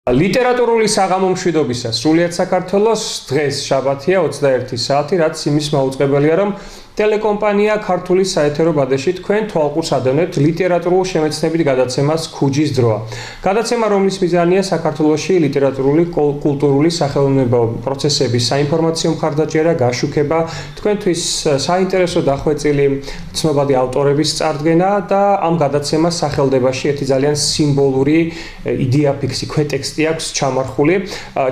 ლიტერატურული საღამო მშვიდობისა სრულიად საქართველოს დღეს შაბათია 21 საათი, რაც იმის მაუწყებელია, რომ ტელეკომპანია ქართული საეთერო ბადეში თქვენ თვალყურს ადევნებთ ლიტერატურულ შემეცნებით გადაცემას ქუჯის დროა. გადაცემა, რომლის მიზანია საქართველოში ლიტერატურული კულტურული სახელმწიფო პროცესების საინფორმაციო მხარდაჭერა, გაშუქება, თქვენთვის საინტერესო დახვეწილი ცნობადი ავტორების წარდგენა და ამ გადაცემას სახელდებაში ერთი ძალიან სიმბოლური იდეაფიქსი, ქვეტექსტი აქვს ჩამარხული.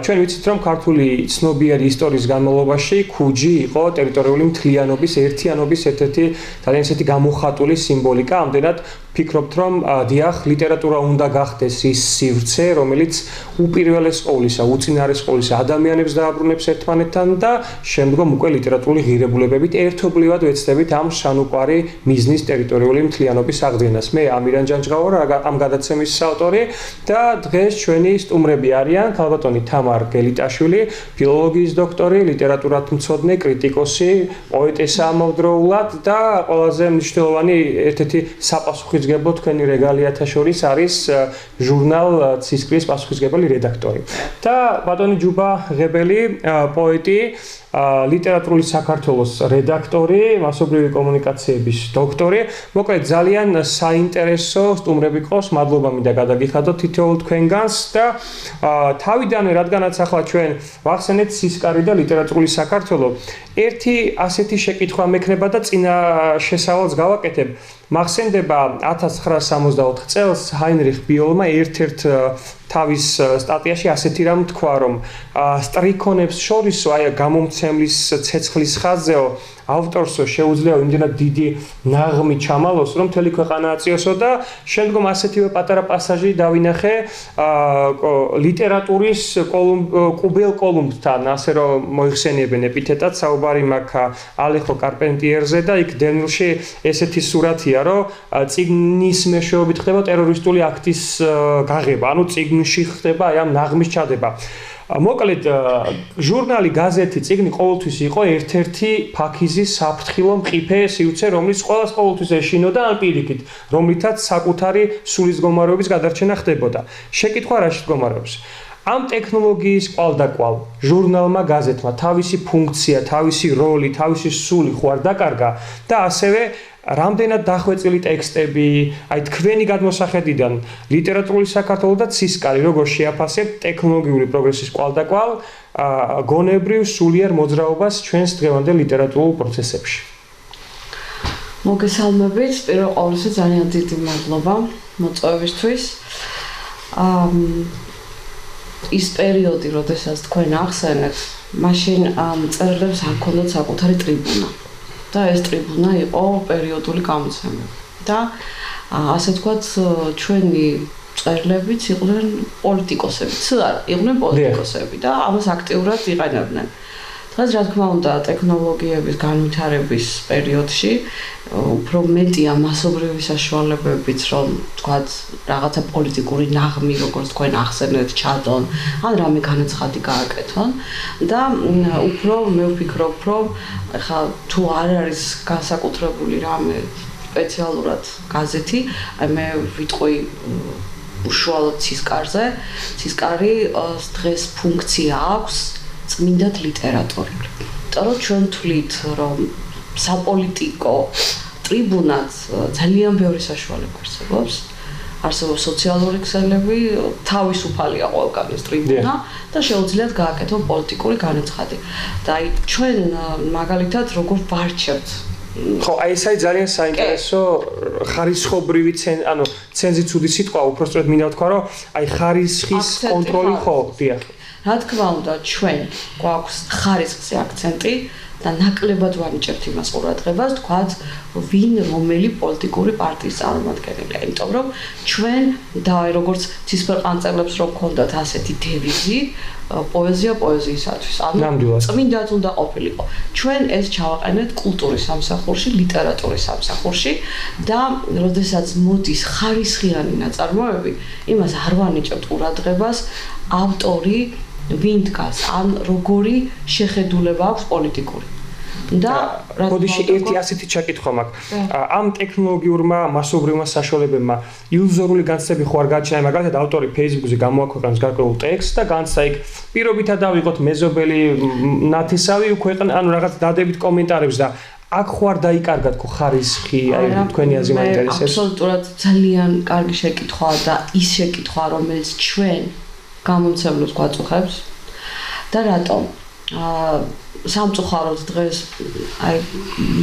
ჩვენ ვიცით, რომ ქართული ცნობიერი ისტორიის განმავლობაში ქუჯი იყო ტერიტორიული მთლიანობის ერთიანობის ერთ-ერთი ძალიან ისეთი გამოხატული სიმბოლიკა. ამდენად ფიქრობთ, რომ დიახ, ლიტერატურა უნდა გახდეს ის სივრცე, რომელიც უპირველეს ყოვლისა, უწინარეს ყოვლისა ადამიანებს დააბრუნებს ერთმანეთთან და შემდგომ უკვე ლიტერატურული ღირებულებებით ერთობლივად ვეცდებით ამ შანუკვარი მიზნის ტერიტორიული მთლიანობის აღდგენას. მე ამირან ჯანჯღავა ამ გადაცემის ავტორი და დღეს ჩვენი სტუმრები არიან ქალბატონი თამარ გელიტაშვილი, ფილოლოგიის დოქტორი, ლიტერატურათმცოდნე, კრიტიკოსი, პოეტესა ამავდროულად და ყველაზე მნიშვნელოვანი ერთ-ერთი საპასუხისმგებელი თქვენი რეგალიათა შორის არის ჟურნალ ცისკრის პასუხისმგებელი რედაქტორი. და ბატონი ჯუბა ღებელი, პოეტი, ლიტერატურული საქართველოს რედაქტორი, მასობრივი კომუნიკაციების დოქტორი. მოკლედ ძალიან საინტერესო სტუმრები ყავს, მადლობა მინდა გადაგიხადოთ თითოეულ თქვენგანს და თავიდანვე რადგანაც ახლა ჩვენ ვახსენეთ ცისკარი და ლიტერატურული საქართველო, ერთი ასეთი შეკითხვა მექნება და წინა შესავალს გავაკეთებ. მახსენდება 1964 წელს ჰაინრიხ ბიოლმა ერთ-ერთ თავის სტატიაში ასეთი რამ თქვა, რომ სტრიქონებს შორისო, აი გამომცემლის ცეცხლის ხაზეო ავტორსო შეუძლია იმდენად დიდი ნაღმი ჩამალოს, რომ მთელი ქვეყანა აწიოსო და შემდგომ ასეთივე პატარა პასაჟი დავინახე ლიტერატურის კუბელ კოლუმბთან, ასე რომ მოიხსენიებენ ეპითეტად, საუბარი მაქვს ალეხო კარპენტიერზე და იქ დენილში ესეთი სურათია, რომ წიგნის მეშვეობით ხდება ტერორისტული აქტის გაღება, ანუ წიგნში ხდება აი ამ ნაღმის ჩადება. მოკლედ ჟურნალი, გაზეთი, წიგნი ყოველთვის იყო ერთ-ერთი ფაქიზის საფრთხილო მყიფე სივრცე, რომელიც ყოველთვის ეშინოდა ან პირიქით, რომლითაც საკუთარი სულისგომარეობის გადარჩენა ხდებოდა. შეკითხვა რაში მდგომარეობს? ამ ტექნოლოგიის კვალდაკვალ ჟურნალმა, გაზეთმა თავისი ფუნქცია, თავისი როლი, თავისი სული ხო არ დაკარგა და ასევე რამდენად დახვეწილი ტექსტები, აი თქვენი გადმოსახედიდან ლიტერატურული საქართველო და ცისკარი როგორ შეაფასებთ ტექნოლოგიური პროგრესის კვალდაკვალ გონებრივ სულიერ მოძრაობას ჩვენს დღევანდელ ლიტერატურულ პროცესებში. მოგესალმებით, პირველ ყოვლისა ძალიან დიდი მადლობა მოწვევისთვის. ის პერიოდი, როდესაც თქვენ ახსენეთ, მაშინ მწერლებს არ ჰქონდათ საკუთარი ტრიბუნა. და ეს ტრიბუნა იყო პერიოდული გამოცემები. და ასე ვთქვათ, ჩვენი მწერლებიც იყვნენ პოლიტიკოსებიც, არა, იყვნენ პოლიტიკოსები და ამას აქტიურად იყენებდნენ. დღეს რა თქმა უნდა, ტექნოლოგიების განვითარების პერიოდში უფრო მეტია მასობრივი საშუალებებიც, რომ ვთქვათ, რაღაცა პოლიტიკური ნაღმი, როგორც თქვენ ახსენეთ, ჩადონ, ან რამე განაცხადი გააკეთონ და უფრო მე ვფიქრობ, რომ ახლა თუ არ არის განსაკუთრებული რამე სპეციალურად გაზეთი, აი მე ვიტყვი უშუალოდ ცისკარზე, ცისკარი დღეს ფუნქცია აქვს წმინდად ლიტერატურული. იმიტომ რომ ჩვენ თვლით, რომ საპოლიტიკო ტრიბუნად ძალიან ბევრი საშუალება არსებობს. არსებობს სოციალური ქსელები, თავისუფალია ყველგანის ტრიბუნა და შეუძლიათ გააკეთონ პოლიტიკური განაცხადი. და აი ჩვენ მაგალითად როგორ ვარჩევთ ხო, აი ეს არის ძალიან საინტერესო ხარისხობრივი ანუ ცენზიც უდი სიტყვა, უბრალოდ მინდა ვთქვა, რომ აი ხარისხის კონტროლი ხო, დიახ. რა თქმა უნდა, ჩვენ გვაქვს ხარისხზე აქცენტი და ნაკლებად ვანიჭებთ იმას ყურადღებას, თქვათ, ვინ რომელი პოლიტიკური პარტიის წარმომადგენელია, იმიტომ რომ ჩვენ და როგორც ცისფერყანწელებს რომ გქონდათ ასეთი დევიზი, პოეზია პოეზიისათვის, ანუ წმინდად უნდა ყოფილიყო. ჩვენ ეს ჩავაყენეთ კულტურის სამსახურში, ლიტერატურის სამსახურში და როდესაც მოდის ხარისხიანი ნაწარმოები, იმას არ ვანიჭებთ ყურადღებას ავტორი ვინ დგას, ან როგორი შეხედულება აქვს პოლიტიკური. და ბოდიში ერთი ასეთი ჩაკითხვა მაქვს. ამ ტექნოლოგიურმა მასობრივმა საშუალებებმა ილუზორული განცდები ხო არ გააჩნია, მაგალითად ავტორი Facebook-ზე გამოაქვეყნებს გარკვეულ ტექსტს და განცდა იქ პირობითად ავიღოთ მეზობელი ნათესავი უქვეყნ, ანუ რაღაც დადებით კომენტარებს და აქ ხო არ დაიკარგათ ხო ხარისხი, აი თქვენი აზრი მაინტერესებს. აბსოლუტურად ძალიან კარგი შეკითხვაა და ის შეკითხვა, რომელიც ჩვენ გამომცემლებს გვაწუხებს და რატომ? სამწუხაროდ დღეს აი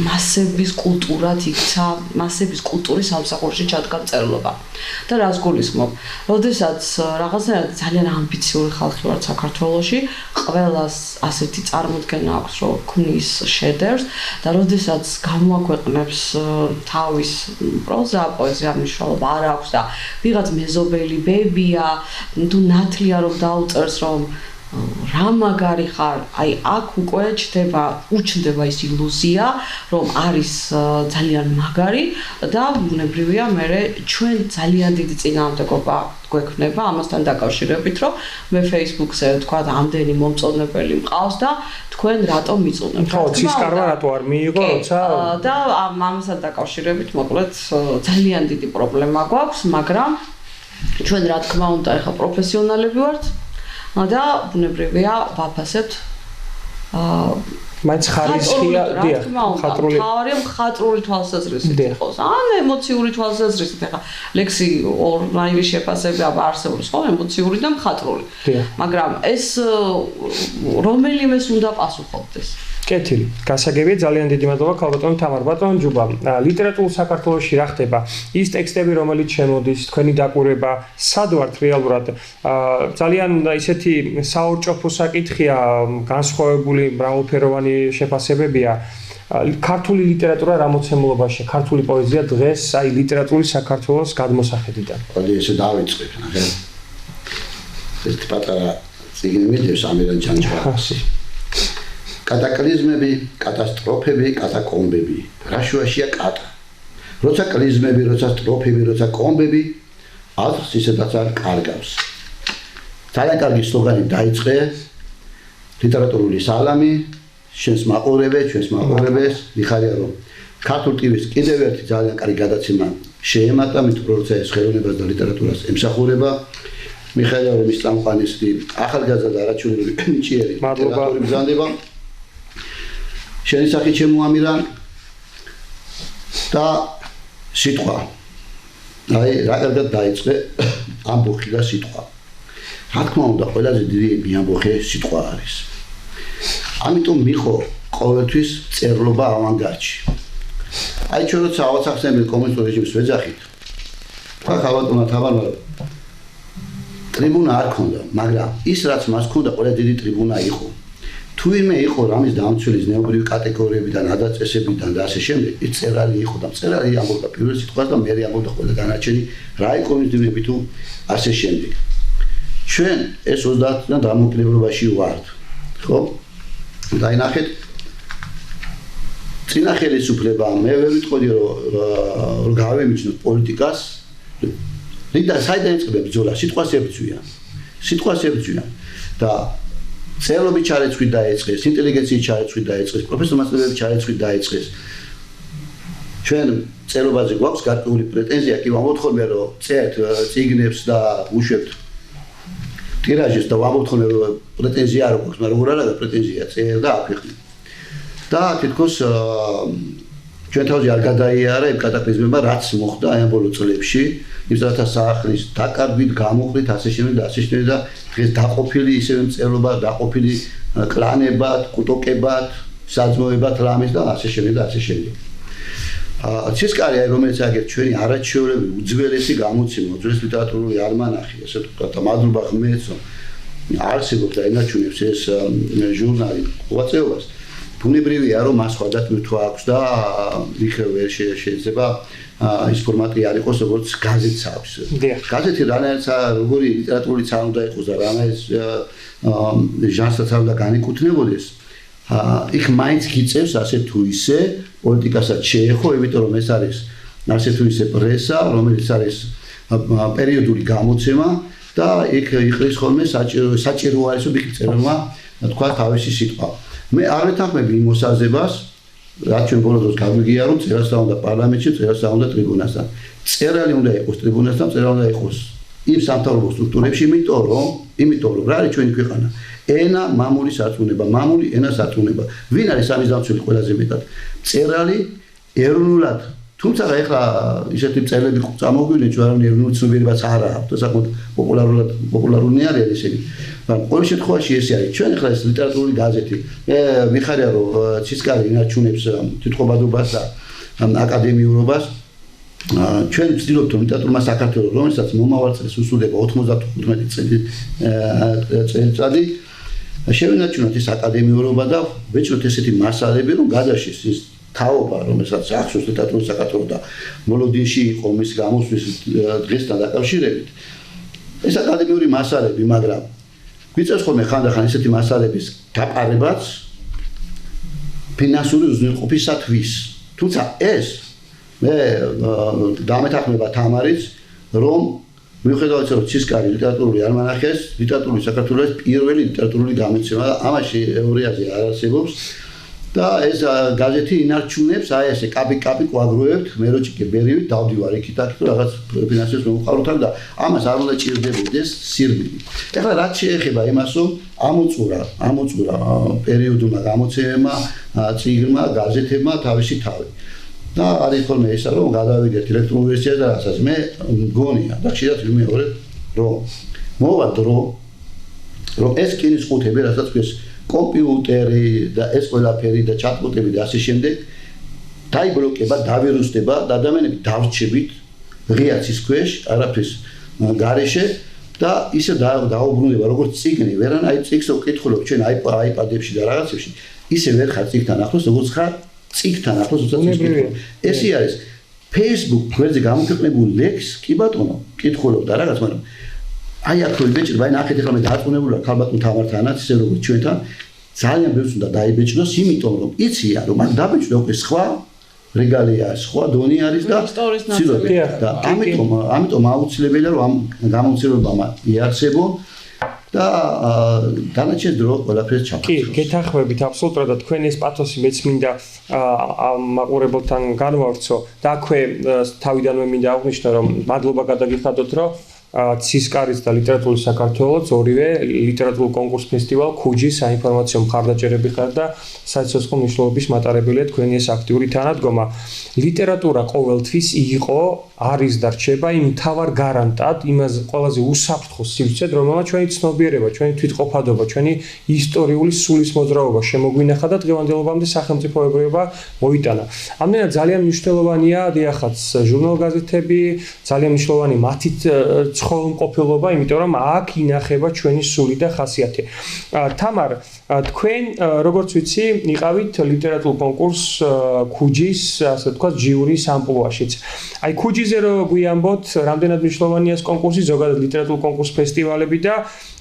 მასების კულტურად იქცა, მასების კულტურის სამსახურში ჩადგა მწერლობა. და რას გულისხმობ? როდესაც რაღაცნაირად ძალიან ამბიციური ხალხი ვართ საქართველოში, ყველას ასეთი წარმოდგენა აქვს, რომ ქმნის შედევრს და როდესაც გამოაქვეყნებს თავის პროზა, პოეზია მნიშვნელობა არ აქვს და ვიღაც მეზობელი ბებია, თუ ნათლია რომ დაუწერს რომ რა მაგარი ხარ, აი აქ უკვე უჩნდება ის ილუზია, რომ არის ძალიან მაგარი და ბუნებრივია მე ჩვენ ძალიან დიდი წინააღმდეგობა გვექნება ამასთან დაკავშირებით, რომ მე Facebook-ზე თქვა ამდენი მომწონებელი მყავს და თქვენ რატომ მიწუნებთ? ხო, ცისკარვა რატო არ მიიღო, როცა და ამასთან დაკავშირებით მოკლედ ძალიან დიდი პრობლემა გვაქვს, მაგრამ ჩვენ რა თქმა უნდა ახლა პროფესიონალები ვართ და ბუნებრივია ვაფასებთ მაინც ხარისხია, დიახ, ხატრული. თავარია მხატვრული თვალსაზრისით იყოს. ან ემოციური თვალსაზრისით. ახლა ლექსი ორნაირი შეფასება არსებობს, ხო, ემოციური და მხატვრული. მაგრამ ეს რომელიმეს უნდა პასუხობდეს. კეთილი. გასაგებია, ძალიან დიდი მადლობა ქალბატონ თამარ ბატონ ჯუბა. ლიტერატურულ საქართველოში რა ხდება? ის ტექსტები, რომელიც შემოდის, თქვენი დაკვირვება, სად ვართ რეალურად? ძალიან ისეთი საორჭოფო საკითხია, განსხვავებული მრავალფეროვანი შეფასებებია. ქართული ლიტერატურა რა მოცემულობაშია? ქართული პოეზია დღეს აი ლიტერატურული საქართველოს გადმოსახედიდან. მოდი ესე დავიწყებ, ნახე. ეს პატარა წიგნი მიდევს ამერან ჩანჩქარში. კატაკლიზმები, კატასტროფები, კატაკომბები. რა შუაშია კატა? როცა კლიზმები, როცა სტროფები, როცა კომბები, აზრს ისედაც არ კარგავს. ძალიან კარგი სლოგანი დაიწყე. ლიტერატურული სალამი, შენს მაყურებელს, ჩვენს მაყურებელს, მიხარია რომ ქართულ ტივის კიდევ ერთი ძალიან კარგი გადაცემა შეემატა, მით როცა ეს ხელოვნებას და ლიტერატურას ემსახურება. მიხარია რომ ის წამყვანისი ახალგაზრდა არაჩვენებული ნიჭიერი ლიტერატურის ბრძანდება. შენი სახით შემოამირან და სიტყვა. აი, რა კარგად დაიწყე ამბოხი და სიტყვა. რა თქმა უნდა, ყველაზე დიდი ამბოხი სიტყვა არის. ამიტომ მიხო ყოველთვის წერლობა ავანგარდში. აი, ჩვენ როცა ავაცახსენებთ კომუნისტურ რეჟიმს ვეძახით. თქვა ქალბატონმა თამარმა ტრიბუნა არ ქონდა, მაგრამ ის რაც მას ქონდა, ყველაზე დიდი ტრიბუნა იყო. თუ იმე იყო რამის დამცველი ზნეობრივი კატეგორიებიდან, ადაწესებიდან და ასე შემდეგ, ის წერალი იყო და წერალი ამბობდა პირველ სიტყვას და მერე ამბობდა ყველა დანარჩენი რა იყო მის დინები თუ ასე შემდეგ. ჩვენ ეს 30-დან დამოკიდებულებაში ვართ. ხო? დაინახეთ წინა ხელისუფლება მე ვერ ვიტყოდი რომ გავემიჯნოთ პოლიტიკას. რიდა საიდან იწყება ბრძოლა? სიტყვას ებრძვიან. სიტყვას ებრძვიან და წერლობი ჩარეცხვით დაიწყეს, ინტელიგენციის ჩარეცხვით დაიწყეს, პროფესიონალები ჩარეცხვით დაიწყეს. ჩვენ წერლობაზე გვაქვს გარკვეული პრეტენზია, კი ვამბობთ ხოლმე რომ წერთ წიგნებს და უშვებთ ტირაჟებს და ვამბობთ ხოლმე რომ პრეტენზია არ გვაქვს, მაგრამ როგორ არა პრეტენზია, წერ და აქვეყნე. და თითქოს ჩვენ თავზე არ გადაიარა იმ კატაკლიზმებმა, რაც მოხდა აი ამ ბოლო წლებში, იმისათა საახლის დაკარგვით, გამოხლით, ასე შემდეგ და ასე შემდეგ და დღეს დაყოფილი ისევე მწერლობა, დაყოფილი კლანებად, კუტოკებად, საძმოებად რამის და ასე შემდეგ და ასე შემდეგ. ცისკარი აი რომელიც აგერ ჩვენი არაჩვეულებრივი უძველესი გამოცემა, უძველესი ლიტერატურული ალმანახი, ასე ვთქვათ, მადლობა ღმერთს, რომ არსებობს და ენაჩუნებს ეს ჟურნალი მოღვაწეობას. ბუნებრივია რომ მას სხვადასხვა აქვს და იქ ვერ შეიძლება ის ფორმატი არ იყოს როგორც გაზეთს აქვს. გაზეთი რანაირად როგორი ლიტერატურული ცა უნდა იყოს და რანაირად ჟანრსაც უნდა განეკუთვნებოდეს. იქ მაინც გიწევს ასე თუ ისე პოლიტიკასაც შეეხო, იმიტომ რომ ეს არის ასე თუ ისე პრესა, რომელიც არის პერიოდული გამოცემა და იქ იყრის ხოლმე საჭირო არის რომ იქ წერმა თქვა თავისი სიტყვა. მე არ ვეთანხმები იმ მოსაზრებას, რაც ჩვენ ბოლო დროს გაგვიგია რომ წერას და უნდა პარლამენტში, წერას და უნდა ტრიბუნასთან. წერალი უნდა იყოს ტრიბუნასთან, წერალი უნდა იყოს იმ სამთავრობო სტრუქტურებში, იმიტომ რომ რა არის ჩვენი ქვეყანა? ენა მამული სარწმუნება, მამული ენა სარწმუნება. ვინ არის ამის დამცველი ყველაზე მეტად? წერალი ეროვნულად. თუმცა ეხლა ისეთი წერილები წამოგვივლენ, ჩვენ არ ეროვნულ ცნობიერებას არ აქვს და საკმაოდ პოპულარული არის ისინი. მაგრამ ყოველ შემთხვევაში ეს არის. ჩვენ ეხლა ეს ლიტერატურული გაზეთი, მე მიხარია რომ ცისკარი ინარჩუნებს თვითყოფადობას და აკადემიურობას. ჩვენ ვცდილობთ რომ ლიტერატურა საქართველოს, რომელსაც მომავალ წელს უსულდება 95 წელიწადი, შევინარჩუნოთ ეს აკადემიურობა და ვეჭროთ ესეთი მასალები, რომ გადაშის ის თაობა, რომელსაც ახსოვს ლიტერატურის საქართველოს და მოლოდინში იყო მის გამოსვლის დღესთან დაკავშირებით. ეს აკადემიური მასალები, მაგრამ გვიწევს ხოლმე ხანდახან ესეთი მასალების დაპარებაც ფინანსური უზრუნველყოფისათვის. თუმცა ეს მე დამეთანხმება თამარიც, რომ მიუხედავად რომ ცისკარი ლიტერატურული ალმანახეს, ლიტერატურული საქართველოს პირველი ლიტერატურული გამოცემა და ამაში ევრიაზე არ არსებობს და ეს გაზეთი ინარჩუნებს აი ესე კაპი კვადროებთ, მე რო ჭიქე ბერივით დავდივარ იქით-აქით რაღაც ფინანსებს მომყავროთავ და ამას არ უნდა ჭირდებოდეს სირბილი. ეხლა რაც შეეხება იმას, რომ ამოწურა პერიოდულმა გამოცემებმა, წიგნმა, გაზეთებმა თავისი თავი. და არის ხოლმე ისა რომ გადავიდეთ ელექტრონულ ვერსიაზე და რასაც მე მგონია და ხშირად ვიმეორებ რომ მოვა დრო რომ ეს კინის ყუთები რასაც ქვეს კომპიუტერი და ეს ყველაფერი და ჩატბოტები და ასე შემდეგ დაიბლოკება, დავირუსდება და ადამიანები დავრჩებით ღია ცის ქვეშ, არაფრის გარეშე და ისე დაუბრუნდება როგორც წიგნი, ვერან აი წიგნს ვკითხულობ ჩვენ iPad-ებში და რაღაცებში, ისე ვერ ხარ წიგნთან ახლოს, როგორც ხარ წიგნთან ახლოს ესე არის Facebook გვერდზე გამოქვეყნებულ ლექს კი ბატონო კითხულობ და რაღაც მაგრამ აი აქ რო იბეჭდა აი ნახეთ ახლა მე დაწუნებული ვარ ქალბატონ თამართანაც ისე როგორც ჩვენთან ძალიან ბევრს უნდა დაიბეჭდოს იმიტომ რომ იცია რომ აქ დაბეჭდა უკვე სხვა რეგალია სხვა დონი არის და და ამიტომ აუცილებელია რომ ამ გამომცემლობამ იარსებონ და დანარჩენ დრო ყველაფერს ჩაფიქროს. კი, გეთანხმებით აბსოლუტურად და თქვენ ეს პათოსი მეც მინდა მაყურებელთან განვავრცო და აქვე თავიდანვე მინდა აღვნიშნო რომ მადლობა გადაგიხადოთ რომ ცისკარის და ლიტერატურის საქართველოს ორივე ლიტერატურულ კონკურს ფესტივალ ქუჯი საინფორმაციო მხარდაჭერები ხარ და საცოცხლო მნიშვნელობის მატარებელია თქვენი ეს აქტიური თანადგომა. ლიტერატურა ყოველთვის იყო, არის და რჩება იმ მთავარ გარანტად, იმას ყველაზე უსაფრთხო სივრცედ, რომელმაც ჩვენი ცნობიერება, ჩვენი თვითყოფადობა, ჩვენი ისტორიული სულის მოძრაობა შემოგვინახა და დღევანდელობამდე სახელმწიფოებრიობა მოიტანა. ამდენად ძალიან მნიშვნელოვანია დიახაც ჟურნალ-გაზეთები, ძალიან მნიშვნელოვანი მათი ცხოველმყოფილობა, იმიტომ რომ აქ ინახება ჩვენი სული და ხასიათი. თამარ, თქვენ როგორც ვიცი, იყავით ლიტერატურულ კონკურს ქუჯის, ასე ვთქვათ, ჟიურის ამპლუაშიც. აი ქუჯიზე რო გვიამბოთ, რამდენად მნიშვნელოვანია ეს კონკურსი, ზოგადად ლიტერატურულ კონკურს ფესტივალები და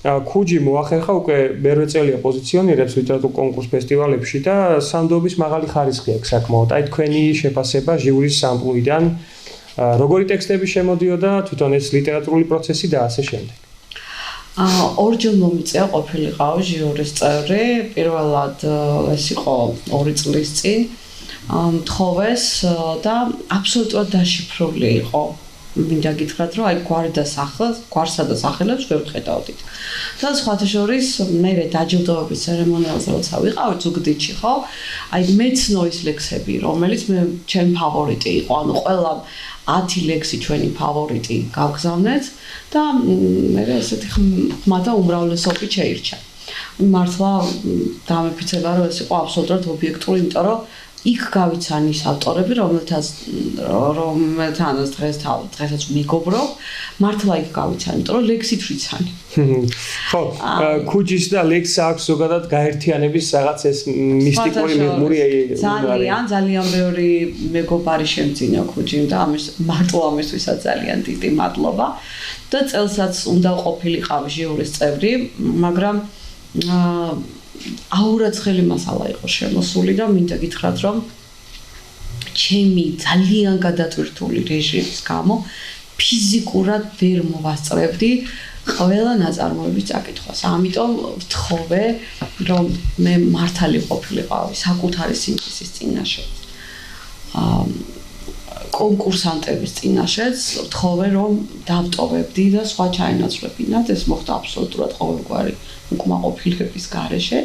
ქუჯი მოახერხა უკვე მერვე წელია პოზიციონირებს ლიტერატურულ კონკურს ფესტივალებში და სანდოების მაღალი ხარისხი აქვს საკმაოდ. აი თქვენი შეფასება ჟიურის ამპლუიდან როგორი ტექსტები შემოდიოდა თვითონ ეს ლიტერატურული პროცესი და ასე შემდეგ. ორჯერ მომიწია ყოფილიყავ ჟიურის წევრი, პირველად ეს იყო 2 წლის წინ მთხოვეს და აბსოლუტურად დაშიფრული იყო. მინდა გითხრათ, რომ აი გვარსა და სახელებს ვერ ვხედავდით. და სხვათა შორის მე დაჯილდოების ცერემონიალზე როცა ვიყავი ზუგდიდში, ხო? აი მეცნოის ლექსები, რომელიც მე ჩემი ფავორიტი იყო, ანუ ყველა 10 ლექსი ჩვენი ფავორიტი გავგზავნეთ და მე ესეთი ხმა და უმრავლესობით შეირჩა. მართლა დამეფიცება რომ ეს იყო აბსოლუტურად ობიექტური, იმიტომ რომ იქ გავიცან ის ავტორები, რომელთანაც დღესაც მეგობრობ, მართლა იქ გავიცან, იმიტომ რომ ლექსით ვიცანი. ხო, ქუჯის და ლექსს აქვს ზოგადად გაერთიანების რაღაც ეს მისტიკური მიღმური ძალიან ბევრი მეგობარი შემძინა ქუჯიმ და მარტო ამისთვისაც ძალიან დიდი მადლობა და წელსაც უნდა ყოფილიყავ ჟიურის წევრი, მაგრამ აურაცხელი მასალა იყო შემოსული და მინდა გითხრათ, რომ ჩემი ძალიან გადატვირთული რეჟიმის გამო ფიზიკურად ვერ მოვასწრებდი ყველა ნაწარმოების წაკითხვას. ამიტომ ვთხოვე, რომ მე მართალი ყოფილიყავი საკუთარი სინთეზის წინაშე. კონკურსანტების წინაშეც ვთხოვე, რომ დავტოვებდი და სხვა ჩაენაცვლებინათ. ეს მოხდა აბსოლუტურად ყოველგვარი უკმაყოფილების გარეშე,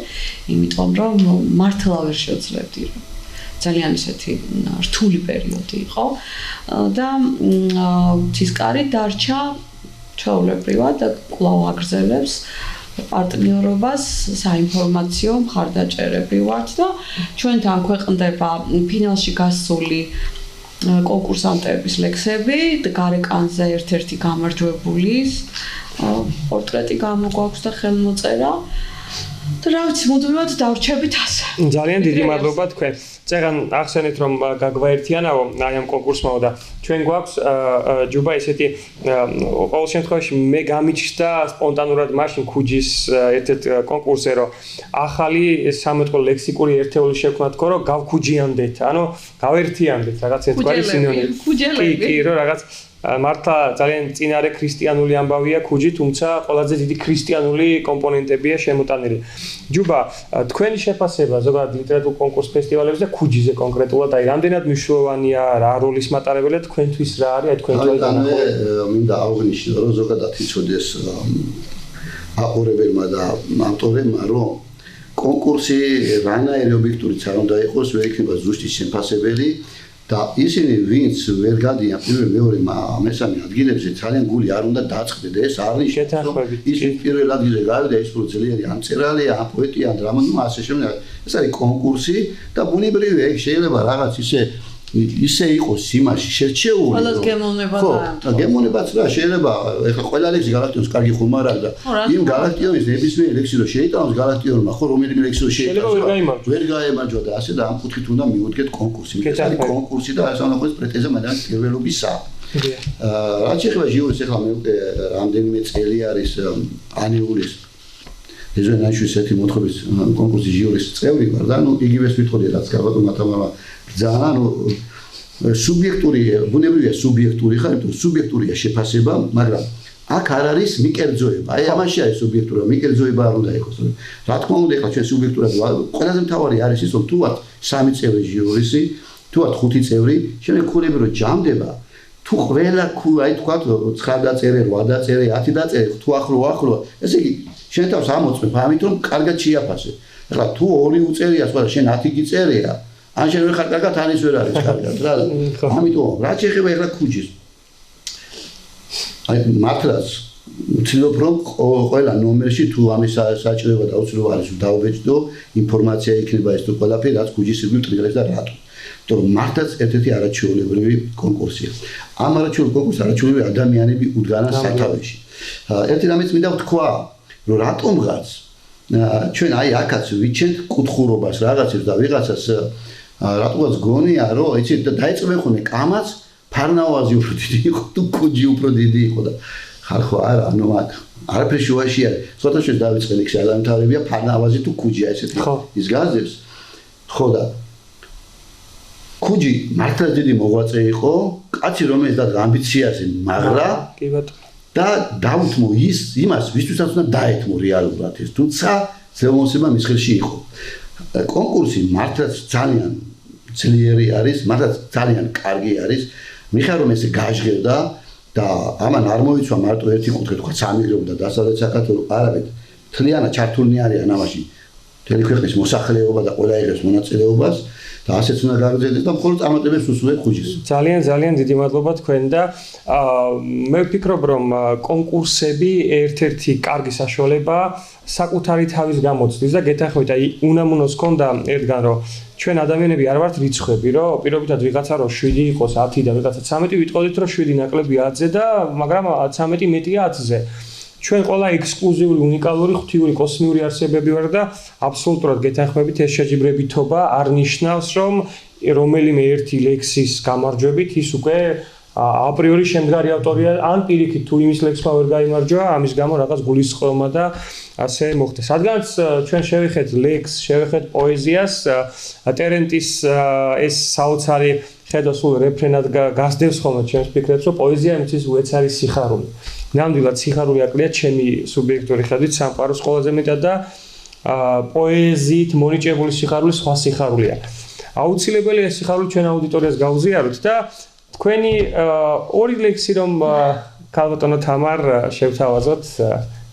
იმიტომ რომ მართლა ვერ შევძლებდი, რომ ძალიან ისეთი რთული პერიოდი იყო და თისკარი დარჩა ჩვეულებრივად და კვლავ აგრძელებს პარტნიორობას საინფორმაციო მხარდაჭერები ვართ და ჩვენთან ქვეყნდება ფინალში გასული კონკურსანტების ლექსები, გარეკანზე ერთ-ერთი გამარჯვებულის პორტრეტი გამოგვაქვს და ხელმოწერა. და რა ვიცი, მუდმივად დავრჩებით ასე. ძალიან დიდი მადლობა თქვენ. წეგან ახსენეთ რომ გაგვაერთიანაო აი ამ კონკურსმაო და ჩვენ გვაქვს ჯუბა ესეთი ყოველ შემთხვევაში მე გამიჩნდა სპონტანურად მაშინ ქუჯის ერთ-ერთ კონკურსზე რომ ახალი სამეთყო ლექსიკური ერთეული შექმნა თქო რომ გავქუჯიანდეთ, ანუ გავერთიანდეთ რაღაც ერთგვარი სინონიმი. კი, რომ რაღაც მართლა ძალიან წინარე ქრისტიანული ამბავია ქუჯი, თუმცა ყველაზე დიდი ქრისტიანული კომპონენტებია შემოტანილი. ჯუბა, თქვენი შეფასება ზოგადად ლიტერატურულ კონკურს ფესტივალებზე ქუჯიზე კონკრეტულად, აი რამდენად მნიშვნელოვანია, რა როლის მატარებელია თქვენთვის რა არის, აი თქვენთვის მინდა აღვნიშნო, რომ ზოგადად იცოდეს აყურებელმა და ავტორებმა, რომ კონკურსი რანაირი ობიექტურიც არ უნდა იყოს, ვერ იქნება ზუსტი შეფასებელი. და ისინი ვინც ვერ გადიან პირველ მეორე მესამე ადგილებზე ძალიან გული არ უნდა დაწყდეს და ეს არ ნიშნავს ისინი პირველ ადგილზე გავიდა ის უფრო ძლიერი ან მწერალია ან პოეტია ან დრამატურგია ასე შემდეგ ეს არის კონკურსი და ბუნებრივია ეგ შეიძლება რაღაც ისე იყოს იმაში შერჩეული ყველას გემოვნება და გემოვნებაც რა შეიძლება ეხლა ყველა ლექსი galaktionis კარგი ხომ არ არის და იმ galaktionis ნებისმიერ ლექსი რომ შეიტანოს galaktionმა ხო რომელიმე ლექსი რომ შეიტანოს ვერ გაემარჯვა და ასე და ამ კუთხით უნდა მიუდგეთ კონკურსი ეს არის კონკურსი და ასე უნდა პრეტენზია მაგრამ პირველობისა რაც ეხება ჟიურის ეხლა მე რამდენიმე წელი არის ანიულის ეზონაშუის ერთი მოთხრობის კონკურსის ჟიურის წევრი ვარ და ნუ იგივეს ვიტყოდი რაც გაბატონმა თამარა ძალიან სუბიექტური ბუნებრივია სუბიექტური ხარ, იმიტომ სუბიექტურია შეფასება, მაგრამ აქ არ არის მიკერძოება. აი ამაში არის სუბიექტურა, მიკერძოება არ უნდა იყოს. რა თქმა უნდა, ეხლა ჩვენ სუბიექტურად ყველაზე მთავარი არის ის, რომ თუ ვართ 3 წევრი ჟიურისი, თუ ვართ 5 წევრი, შემდეგ ქულები რომ ჯამდება, თუ ყველა აი თქვათ 9 დაწერე, 8 დაწერე, 10 დაწერე, თუ ახლო, ესე იგი შენ თავს ამოწმებ, ამით რომ კარგად შეაფასე. ეხლა თუ 2 უწერია, სხვა შენ 10 გიწერია ან შენ ვერ ხარ კარგად ანის ვერ არის კარგად რა ამიტომ რა შეიძლება ეხლა ქუჯის აი მართლაც ვცდილობ რომ ყველა ნომერში თუ ამის საჭიროება და უცნობ არის დავბეჭდო ინფორმაცია იქნება ეს თუ ყველაფერი რაც ქუჯის ირგვლივ ტრიალებს და რატო იმიტომ რომ მართლაც ერთ-ერთი არაჩვეულებრივი კონკურსია ამ არაჩვეულებრივ კონკურსს არაჩვეულებრივი ადამიანები უდგანან სათავეში ერთი რამეც მინდა ვთქვა რომ რატომღაც ჩვენ აი აქაც ვიჩენთ კუთხურობას რაღაცებს და ვიღაცას რატომაც გონია რომ იცი დაიწყებენ ხოლმე კამაც ფარნავაზი უფრო დიდი იყო თუ ქუჯი უფრო დიდი იყო და ხარ ხო არა ანუ აქ არაფერი შუაში არის ცოტა შეს დავიწყე იქ შეალამთავრებია ფარნავაზი თუ ქუჯია ესეთი ის გაზებს ხო და ქუჯი მართლა დიდი მოღვაწე იყო კაცი რომელიც და ამბიციაზე მაგრა კი ბატონო და დაუთმო იმას ვისთვისაც უნდა დაეთმო რეალურად ეს თუმცა ზემოსება მის ხელში იყო კონკურსი მართლაც ძალიან ძლიერი არის მართლაც ძალიან კარგი არის მიხარ რომ ეს გაჟღერდა და ამან არ მოიცვა მარტო ერთი კუთხე თქვა სამიგროვო და დასავლეთ საქართველოს არაბეთ თლიანად ჩართულნი არიან ამაში მთელი ქვეყნის მოსახლეობა და ყველა იღებს მონაწილეობას და ასეც უნდა გაგრძელდეს და მხოლოდ წარმატებებს უსურვებ ქუჯის. ძალიან დიდი მადლობა თქვენ და მე ვფიქრობ რომ კონკურსები ერთ-ერთი კარგი საშუალებაა საკუთარი თავის გამოცდის და გეთანხმებით აი უნამუნოს ქონდა ერთგან რომ ჩვენ ადამიანები არ ვართ რიცხვები რომ პირობითად ვიღაცა რომ 7 იყოს 10 და ვიღაცა 13 ვიტყოდით რომ 7 ნაკლები 10-ზე და მაგრამ 13 მეტია 10-ზე. ჩვენ ყველა ექსკლუზიური, უნიკალური, ღვთიური, კოსმიური არსებები ვარ და აბსოლუტურად გეთანხმებით ეს შეჯიბრებითობა არ ნიშნავს რომ რომელიმე ერთი ლექსის გამარჯვებით ის უკვე აპრიორი შემდგარი ავტორია ან პირიქით თუ იმის ლექსმა ვერ გაიმარჯვა ამის გამო რაღაც გულისწყრომა და ასე მოხდა. სადგანაც ჩვენ შევიხეთ ლექსს, შევიხეთ პოეზიას, ტერენტის ეს საოცარი ხედავს სულ რეფრენად გასდევს ხოლმე ჩემს ფიქრებს, რომ პოეზია იმის უეც არის სიხარული. ნამდვილად სიხარული აკლია ჩემი სუბიექტური ხედვით სამყაროს ყველაზე მეტად და პოეზიით მონიჭებული სიხარული სხვა სიხარულია. აუცილებელია სიხარული ჩვენ აუდიტორიას გავზიაროთ და თქვენი ორი ლექსი რომ ქალბატონო თამარ შევთავაზოთ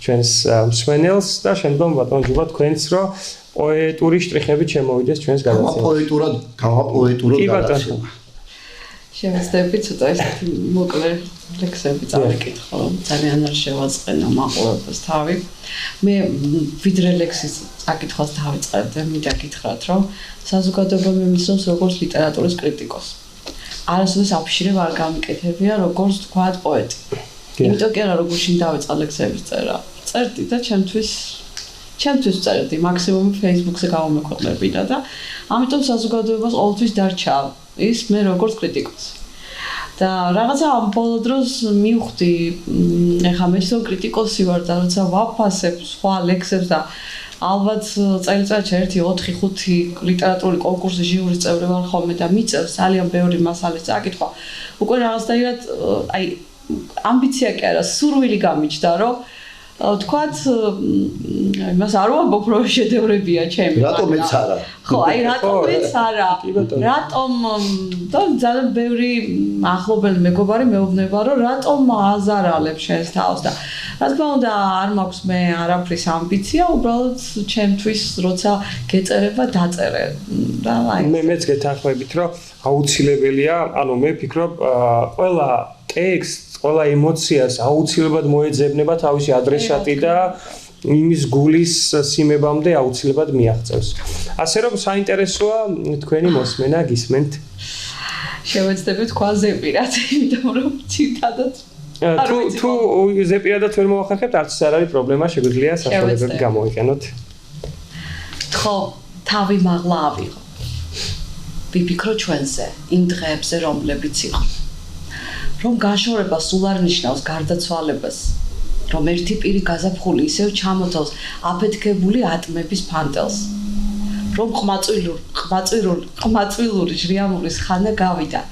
ჩვენს მსმენელს და შემდგომ ბატონო ჯუბა თქვენც რომ პოეტური შტრიხები შემოვიდეს ჩვენს გადაცემაში. გავაპოეტუროთ გადაცემა. შევეცდები ცოტა ესეთი მოკლე ლექსები წავიკითხო, რომ ძალიან არ შევაწყენო მაყურებელს თავი. მე ვიდრე ლექსის წაკითხვას დავიწყებდი, მინდა გითხრათ, რომ საზოგადოება მემცნობს როგორც ლიტერატურის კრიტიკოსს. არასოდეს აფიშირებ არ გამიკეთებია როგორც თქვათ პოეტი. იმიტომ კი არა როგორ შინ დავიწყა ლექსების წერა. წერდი და ჩემთვის წერდი, მაქსიმუმ Facebook-ზე გამომექვეყნებინა და ამიტომ საზოგადოებას ყოველთვის დარჩა ის მე როგორც კრიტიკოსი. და რაღაცა ამ ბოლო დროს მივხვდი, ეხლა მე ისო კრიტიკოსი ვარ და როცა ვაფასებ სხვა ლექსებს და ალბათ წელიწადში 1-4-5 ლიტერატურული კონკურსის ჟიურის წევრი ვარ ხოლმე და მიწევს ძალიან ბევრი მასალის წაკითხვა. უკვე რაღაცნაირად აი ამბიცია კი არა, სურვილი გამიჩნდა, რომ თქვათ იმას არ ვამბობ, რომ შედევრებია ჩემი. რატომ მეც არა? ხო, აი რატომ მეც არა? რატომ და ძალიან ბევრი ახლობელი მეგობარი მეუბნება, რომ რატომ აზარალებ შენს თავს და რა თქმა უნდა არ მაქვს მე არაფრის ამბიცია, უბრალოდ ჩემთვის როცა გეწერება დაწერე და აი მეც გეთანხმებით, რომ აუცილებელია, ანუ მე ვფიქრობ, ყველა ტექსტს ყველა ემოციას აუცილებლად მოეძებნება თავისი ადრესატი და იმის გულის სიმებამდე აუცილებლად მიაღწევს. ასე რომ საინტერესოა თქვენი მოსმენა გისმენთ. შევეცდები თქვა ზეპირად, იმიტომ რომ ცირთადად თუ ზეპირადად ვერ მოახერხებთ, არც არ არის პრობლემა, შეგვიძლია სასწაულებები გამოიყენოთ. ხო, თავი მაღლა ავიღო. ვიფიქრო ჩვენზე, იმ დღეებზე, რომლებიც იყო. რომ გაშორება სულ არ ნიშნავს გარდაცვალებას, რომ ერთი პირი გაზაფხული ისევ ჩამოთავს აფეთქებული ატმების ფანტელს, რომ ყმაწვილური ჟრიამურის ხანა გავიდა